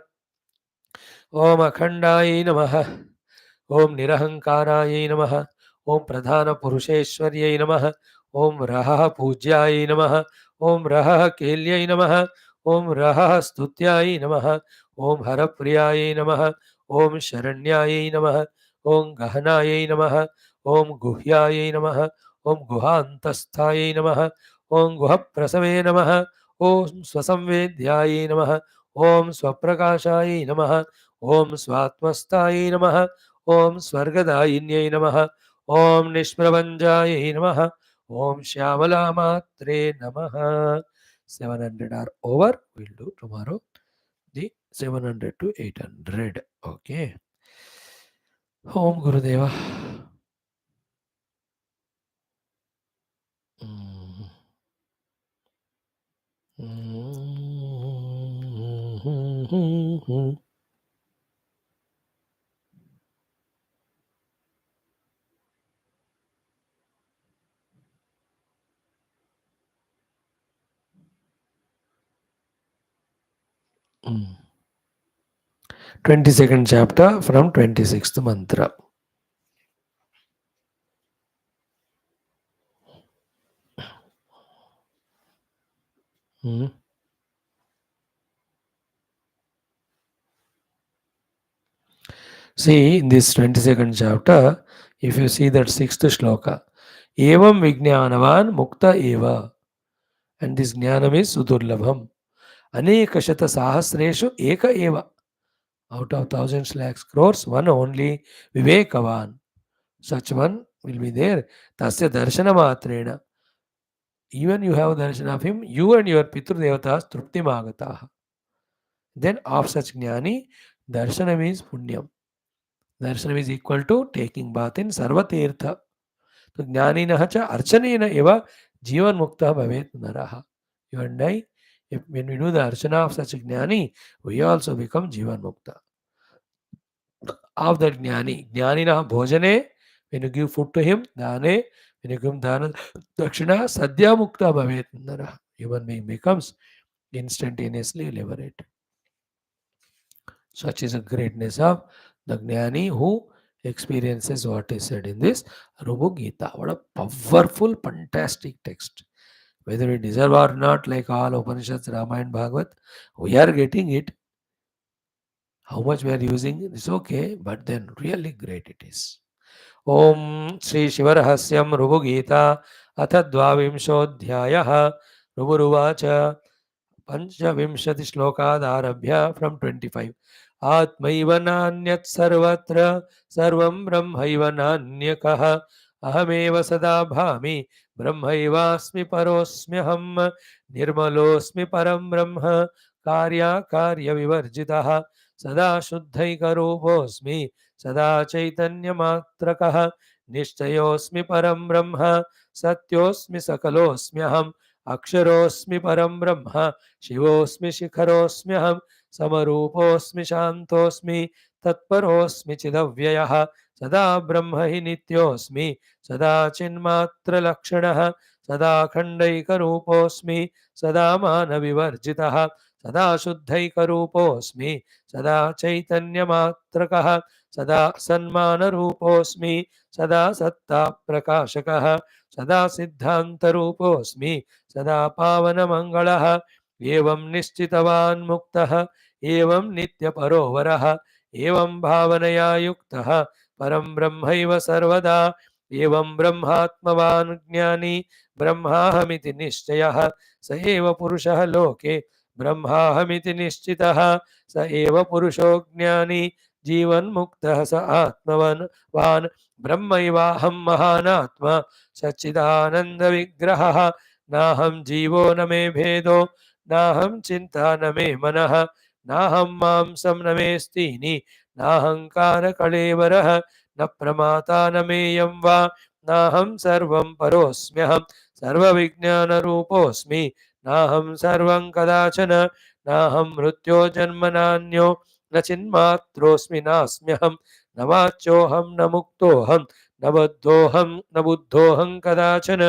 Om Akhandayai Namaha, Om Nirahankaraye Namaha, Om Pradhana Purusheshwarye Namaha, Om Raha Pujyaye Namaha, Om Raha Kelyaye Namaha, Om Raha Stutyaye Namaha, Om Harapriyaye Namaha, Om Sharanyaye Namaha, Om Gahanaye Namaha, Om Guhyaye Namaha, Om Guhantasthaye Namaha, Om Guhaprasave Namaha, Om Swasamvedyaye Namaha, Om Swaprakashaye Namaha, Om Swatmastaye Namaha, Om Swargadayinyai Namaha, Om Nishpravanjayai Namaha, Om Shyamala Matre Namaha. 700 are over. We'll do tomorrow the 700 to 800. Okay. Om Gurudeva. Mm. Mm. 22nd chapter from 26th mantra. See, in this 22nd chapter, if you see that 6th shloka, Evam Vijnanavan Mukta Eva, and this Jnanam is Sudurlabham. Anekashata Sahasreshu Eka Eva. Out of thousands lakhs crores, one only Vivekavan. Such one will be there. Tasya Darshana Matrena. Even you have darshan of him, you and your Pitru Devatas Trupti Magataha. Then of such Jnani, Darshana means punyam. Darshanam is equal to taking bath in Sarvatirtha. So Jnaninaha cha archanena eva jivan mukta bhavet naraha. You and I, when we do the archana of such a jnani, we also become jivan mukta. Of that jnani, jnaninaha bhojane, when you give food to him, dane, when you give him dana, dakshina, sadhya mukta bhavet naraha. Human being becomes instantaneously liberated. Such is the greatness of the Jnani who experiences what is said in this RIBHU Gita. What a powerful, fantastic text. Whether we deserve or not, like all Upanishads, Rama and Bhagavat, we are getting it. How much we are using it is okay, but then really great it is. Om Sri Shivarahasya RIBHU Gita Atha Dvavimshodhyayah RIBHURUVACHA पंचविंशति श्लोकादारभ्य from 25 आत्मैव नान्यत् सर्वत्र सर्वं ब्रह्मैव नान्यकः अहमेव सदा भामि ब्रह्मैवास्मि परोऽस्म्यहं निर्मलोऽस्मि परं ब्रह्म कार्याकार्यविवर्जितः सदा शुद्धैकरूपोऽस्मि सदा चैतन्यमात्रकः निश्चयोऽस्मि परं ब्रह्म सत्योऽस्मि सकलोऽस्म्यहम् अक्षरोऽस्मि परं ब्रह्म शिवोऽस्मि शिखरोऽस्म्यहं समरूपोऽस्मि शान्तोऽस्मि तत्परोऽस्मि चिदव्ययः सदा ब्रह्म हि नित्योऽस्मि सदा चिन्मात्रलक्षणः सदा खण्डैकरूपोऽस्मि सदा मानविवर्जितः सदा शुद्धैकरूपोऽस्मि सदा चैतन्यमात्रकः सदा सन्मानरूपोऽस्मि सदा सत्ताप्रकाशकः सदा सिद्धान्तरूपोऽस्मि सदा पावनमङ्गलः एवं निश्चितवान् मुक्तः एवं नित्यपरो वरः एवं भावनया युक्तः परं ब्रह्मैव सर्वदा एवं ब्रह्मात्मवान् ज्ञानी ब्रह्माहमिति निश्चयः स एव पुरुषः लोके ब्रह्माहमिति निश्चितः स एव पुरुषो ज्ञानी जीवन्मुक्तः स आत्मवान् ब्रह्मैवाहं महानात्मा सच्चिदानन्दविग्रहः नाहं जीवो न मे भेदो नाहं चिन्ता न मे मनः नाहं मांसं न मे स्तीनि नाहङ्कारकळेवरः न प्रमाता न मेयं वा नाहं सर्वं परोऽस्म्यहं सर्वविज्ञानरूपोऽस्मि नाहं सर्वं कदाचन नाहं मृत्यो जन्मनान्यो न चिन्मात्रोऽस्मि नास्म्यहं न वाच्योऽहं न मुक्तोऽहं न बद्धोऽहं न बुद्धोऽहं कदाचन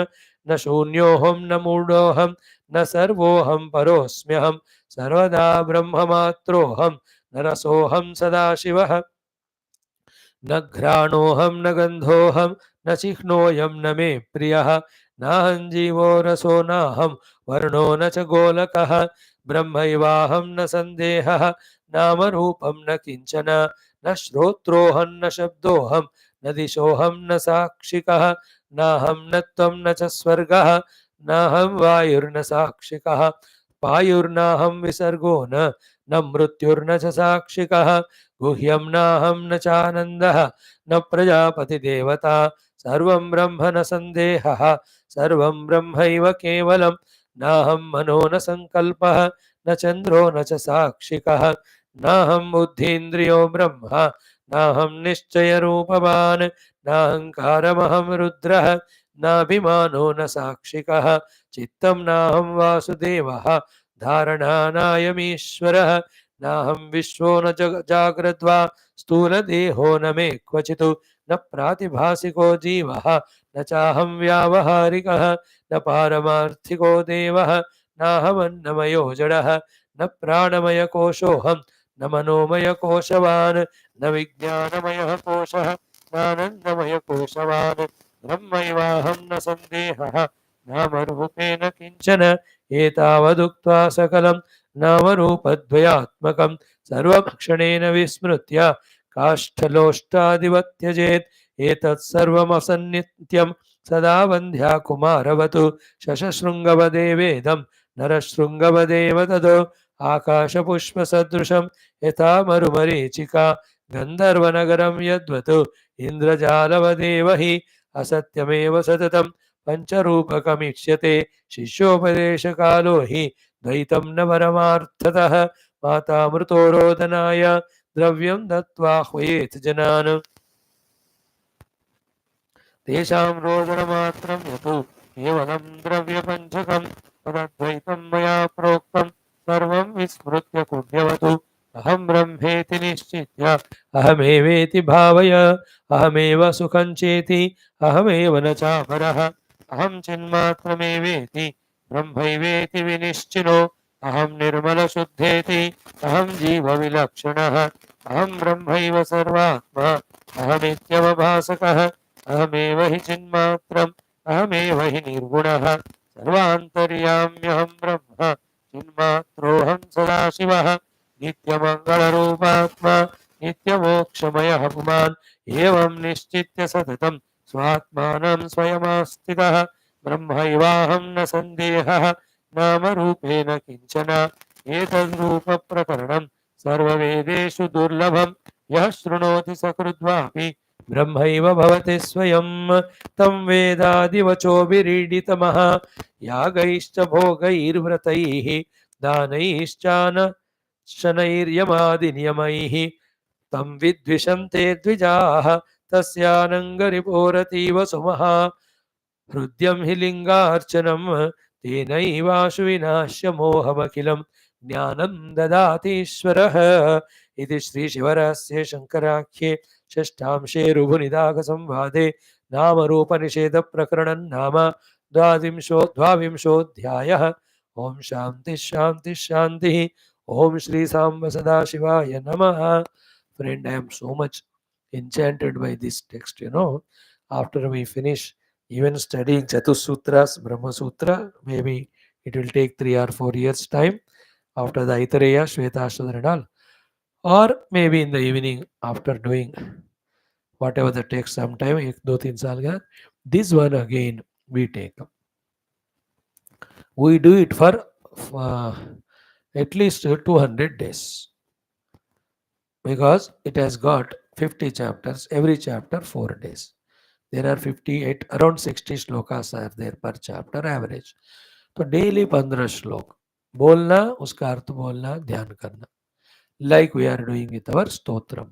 न शून्योऽहं न मूढोऽहं न सर्वोऽहं परोऽस्म्यहं सर्वदा ब्रह्ममात्रोऽहं न रसोऽहं सदाशिवः न घ्राणोऽहं न गन्धोऽहं न चिह्नोऽयं न मे प्रियः नाहं जीवो रसो नाहं वर्णो न च गोलकः ब्रह्मैवाहं न सन्देहः नामरूपं न किञ्चन न श्रोत्रोऽहं न शब्दोऽहं न दिशोऽहं न साक्षिकः नाहं न त्वं न च स्वर्गः नाहं वायुर्न साक्षिकः पायुर्नाहं विसर्गो न मृत्युर्न च साक्षिकः गुह्यं नाहं न चानन्दः न प्रजापतिदेवता सर्वं ब्रह्म न सन्देहः सर्वं ब्रह्मैव केवलं नाहं मनो न संकल्पः न चन्द्रो न च साक्षिकः नाहं बुद्धीन्द्रियो ब्रह्म नाहं निश्चयरूपवान् नाहङ्कारमहं रुद्रः नाभिमानो न साक्षिकः चित्तं नाहं वासुदेवः धारणानायमीश्वरः नाहं विश्वो न जाग्रद्वा स्थूलदेहो न मे क्वचित् न प्रातिभासिको जीवः न चाहं व्यावहारिकः न पारमार्थिको देवः नाहमन्नमयो जडः न प्राणमयकोशोऽहं न मनोमयकोशवान् न विज्ञानमयः कोशः नानन्दमयकोशवान् ब्रह्मैवाहं न सन्देहः नामरूपेण किञ्चन एतावदुक्त्वा सकलं नामरूपद्वयात्मकं सर्वक्षणेन विस्मृत्य काष्ठलोष्टादिवत् त्यजेत् एतत् सर्वमसन्नित्यं सदा वन्द्या कुमारवतु शशशृङ्गवदेवेदं नरशृङ्गवदेव तदो आकाशपुष्पसदृशं यथा मरुमरीचिका गन्धर्वनगरं यद्वत् इन्द्रजालवदेव हि असत्यमेव सततं पञ्चरूपकमीक्ष्यते शिष्योपदेशकालो हि द्वैतं न परमार्थतः मातामृतो रोदनाय द्रव्यं दत्त्वा ह्वयेत् जनान् तेषां रोदनमात्रं यतो केवलं द्रव्यपञ्चकं तदद्वैतं मया प्रोक्तं सर्वं विस्मृत्य कुड्यवतु अहं ब्रह्मेति निश्चित्य अहमेवेति भावय अहमेव सुखं चेति अहमेव न चापरः अहं चिन्मात्रमेवेति ब्रह्मैवेति विनिश्चिनो अहं निर्मलशुद्धेति अहं जीवविलक्षणः अहं ब्रह्मैव सर्वात्मा अहमित्यवभासकः अहमेव हि चिन्मात्रम् अहमेव हि निर्गुणः सर्वान्तर्याम्यहं ब्रह्म चिन्मात्रोऽहं सदाशिवः नित्यमङ्गलरूपात्मा नित्यमोक्षमयः पुमान् एवं निश्चित्य सततं स्वात्मानं स्वयमास्थितः ब्रह्मैवाहं न सन्देहः नामरूपेण किञ्चन एतद्रूपप्रकरणं सर्ववेदेषु दुर्लभं यः शृणोति सकृद्वापि ब्रह्मैव भवति स्वयं तं वेदादिवचोभिरीडितमः यागैश्च भोगैर्व्रतैः दानैश्चान शनैर्यमादिनियमैः तं विद्विषन्ते द्विजाः तस्यानङ्गरिपोरतीव सुमः हृद्यं हि लिङ्गार्चनं तेनैवाशु विनाश्य मोहमखिलं ज्ञानं ददातीश्वरः इति श्रीशिवरहस्ये शङ्कराख्ये षष्ठांशे ऋभुनिदाघसंवादे नामरूपनिषेधप्रकरणं नाम द्वाविंशोऽध्यायः। ॐ शान्तिः शान्तिः शान्तिः। ॐ श्री सांब सदाशिवाय नमः. Friend, I am so much enchanted by this text. After we finish even studying Chatussutras, Brahma Sutra, maybe it will take 3 or 4 years time after the Aitareya, Shvetashadra and all, or maybe in the evening after doing whatever the text sometime, 1-2-3 साल. This one again we take up. We do it for uh, at least 200 days because it has got 50 chapters, every chapter 4 days. There are 58, around 60 shlokas are there per chapter average. तो daily 15 श्लोक बोलना, उसका अर्थ बोलना, ध्यान करना, like we are doing with our stotram.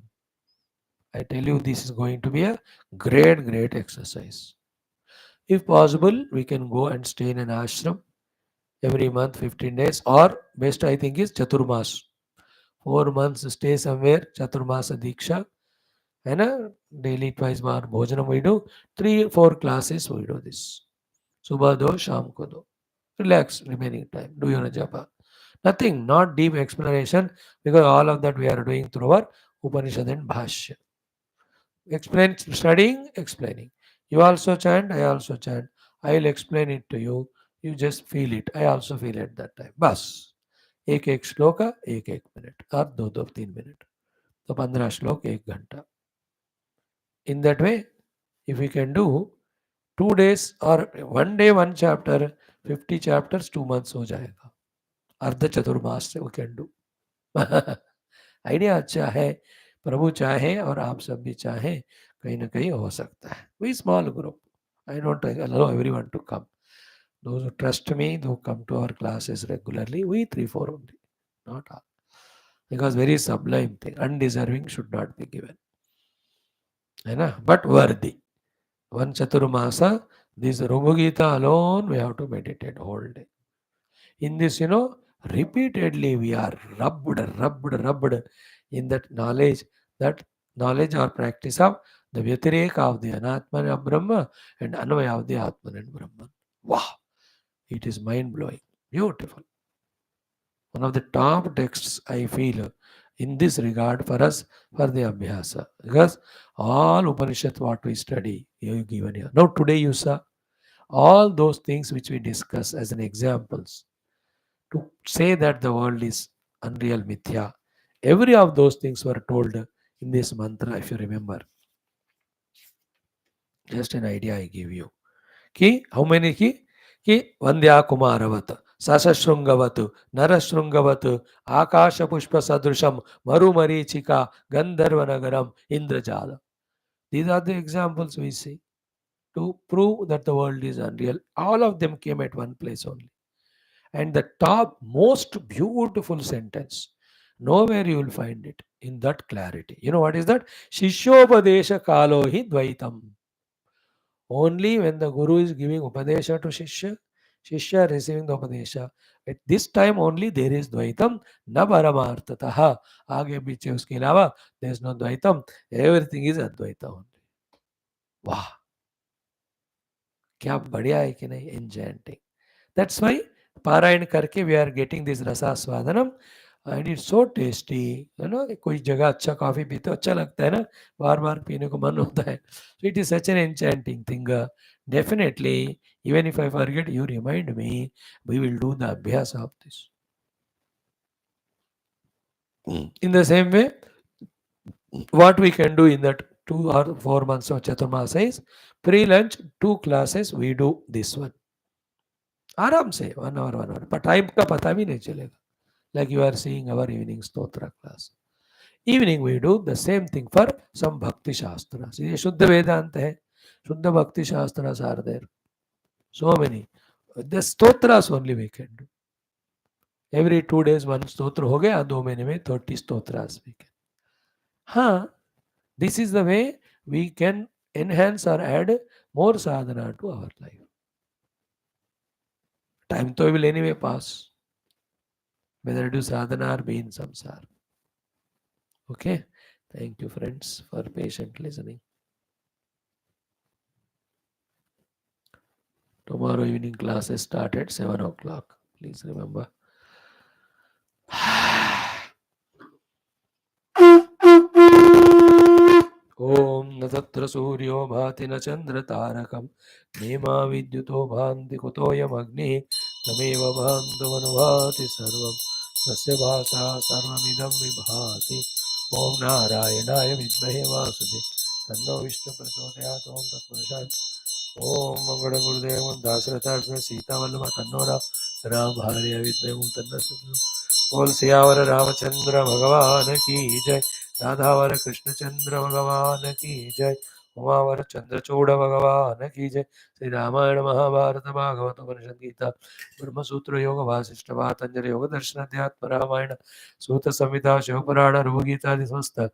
I tell you, this is going to be a great exercise. If possible, we can go and stay in an ashram every month, 15 days, or best I think is Chaturmas. 4 months stay somewhere, Chaturmasa Diksha, and daily twice bar bhojanam we do, 3-4 classes we do this. Subha do, Sham ko do. Relax remaining time. Do your japa. Nothing, not deep explanation, because all of that we are doing through our Upanishad and Bhashya. Explain, studying, explaining. You also chant, I also chant. I will explain it to you. You just feel it. I also feel at that time. Bas. एक श्लोक एक minute और 2-3 minute तो 15 श्लोक 1 घंटा. In that way, if we can do 2 days or 1 day 1 chapter, 50 chapters 2 months हो जाएगा. अर्ध चतुर्मास से we can do. आइडिया अच्छा है. प्रभु चाहे और आप सब भी चाहे, कहीं ना कहीं हो सकता है. We small group. I don't allow everyone to come. Those who trust me, who come to our classes regularly, we 3-4 only, not all. Because very sublime thing, undeserving should not be given. But worthy. One Chaturmasa, this Rubhugita alone, we have to meditate whole day. In this, repeatedly we are rubbed in that knowledge or practice of the Vyatireka of the Anatman and Brahma and Anvaya of the Atman and Brahman. Wow! It is mind-blowing. Beautiful. One of the top texts I feel in this regard for us, for the Abhyasa. Because all Upanishad what we study, you given here. Now today you saw all those things which we discuss as an examples. To say that the world is unreal mithya. Every of those things were told in this mantra, if you remember. Just an idea I give you. How many ki Vandya Kumaravat, Sasashrungavatu, Narashrungavatu, Akasha Pushpa Sadrusham, Maru Marichika, Gandharvanagaram, Indrajala. These are the examples we see to prove that the world is unreal. All of them came at one place only. And the top most beautiful sentence, nowhere you will find it. in that clarity. You know what is that? Shishyopadesha kalo hi dvaitam. Only when the Guru is giving Upadesha to Shishya, Shishya receiving the Upadesha. At this time only there is Dvaitam, na Paramartataha. आगे पीछे उसके अलावा there is no Dvaitam. Everything is Advaita only. वाह, क्या बढ़िया है कि नहीं in chanting. That's why पारायण करके we are getting this रसास्वादनम and it's so tasty. You know, कोई जगह अच्छा कॉफी पीते हो अच्छा लगता है ना, बार बार पीने को मन होता है. So it is such an enchanting thing. Definitely, even if I forget, you remind me, we will do the abhyasa of this. In the same way, what we can do in that 2 or 4 months of Chaturmasa is pre-lunch 2 classes we do this one. आराम से 1 hour, पर time का पता भी नहीं चलेगा. Like you are seeing our evening stotra class. Evening we do the same thing for some bhakti shastras. ये शुद्ध वेदांत है. शुद्ध bhakti shastras are there. So many. The stotras only we can do. Every 2 days one stotra हो गया, 2 महीने में 30 stotras we can. हाँ, this is the way we can enhance or add more sadhana to our life. Time to will anyway pass, whether do sadhana or be in samsara. Okay, thank you friends for patient listening. Tomorrow evening classes start at 7 o'clock. Please remember. ओम न तत्र सूर्यो भाति न चंद्र तारकम नेमा विद्युतो भान्ति कुतोऽयमग्निः तमेव भान्तमनुभाति सर्वं तस्य भासा सर्वमिदं विभाति. ओम नारायणाय विद्महे वासुदेव तन्नो विष्णु प्रचोदयात्. ओम तत्पुरुषाय ओम मंगल गुरुदेव दासरथात्मने सीतावल्लभ तन्नो राम भार्य विद्महे तन्नो. बोल सियावर रामचंद्र भगवान की जय. राधावर कृष्णचंद्र भगवान की जय. उमावर चंद्रचूड़ भगवान की जय. श्री रामायण महाभारत भागवत उपनिषद गीता ब्रह्मसूत्र योग वासिष्ठ पातंजलि योग दर्शन अध्यात्म रामायण सूत संहिता शिवपुराण रूप गीतादि समस्त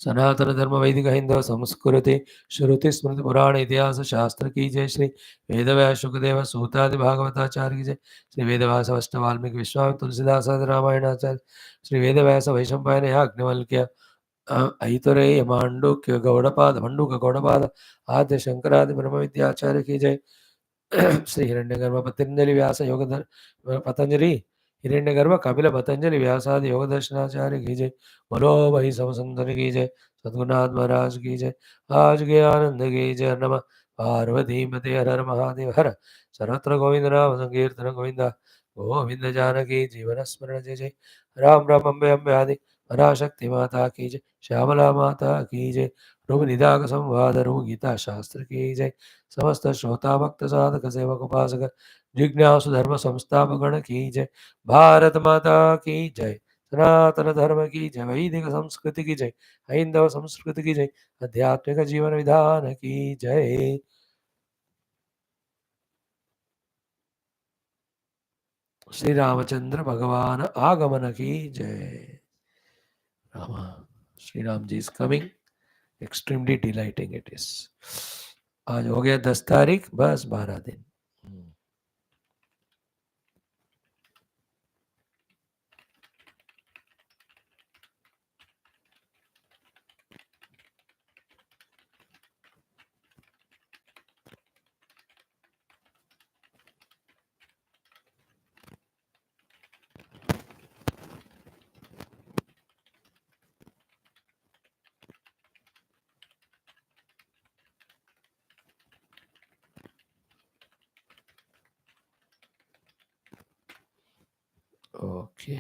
सनातन धर्म वैदिक हिंदू संस्कृति श्रुति स्मृति पुराण इतिहास शास्त्र की जय. श्री वेद व्यास शुकदेव सूतादि भागवताचार्य की जय. श्री वेद व्यास वैष्णव वाल्मीकि विश्वामित्र तुलसीदास आदि रामायणाचार्य. श्री वेद व्यास वैशंपायन याज्ञवल्क्य ऐतरेय मांडुक्य गौड़पाद मंडूक गौड़पाद आद्य शंकरादि ब्रह्म विद्याचार्य की जय. श्री हिरण्यगर्भ पतंजलि व्यास योगधर पतंजलि हिरण्यगर्भ कपिल पतंजलि व्यासादि योग दर्शनाचार्य की जय. बोलो भाई सब संतन की जय. सद्गुरुनाथ महाराज की जय. आज के आनंद की जय. नमः पार्वती मते हर हर महादेव हर. सर्वत्र गोविंद नाम संकीर्तन गोविंद गोविंद जानकी जीवन स्मरण जय जय. राम राम अम्बे अम्बे आदि पराशक्ति माता की जय. श्यामला माता की जय. रूप निदाग संवाद रूप गीता शास्त्र की जय. समस्त श्रोता भक्त साधक सेवक उपासक जिज्ञासु धर्म संस्थापक गण की जय. भारत माता की जय. सनातन धर्म की जय. वैदिक संस्कृति की जय. हैंदव संस्कृति की जय. आध्यात्मिक जीवन विधान की जय. श्री रामचंद्र भगवान आगमन की जय. Rama Shri Ram ji is coming. Extremely delighting it is. आज हो गया 10 तारीख, बस 12 दिन. Okay.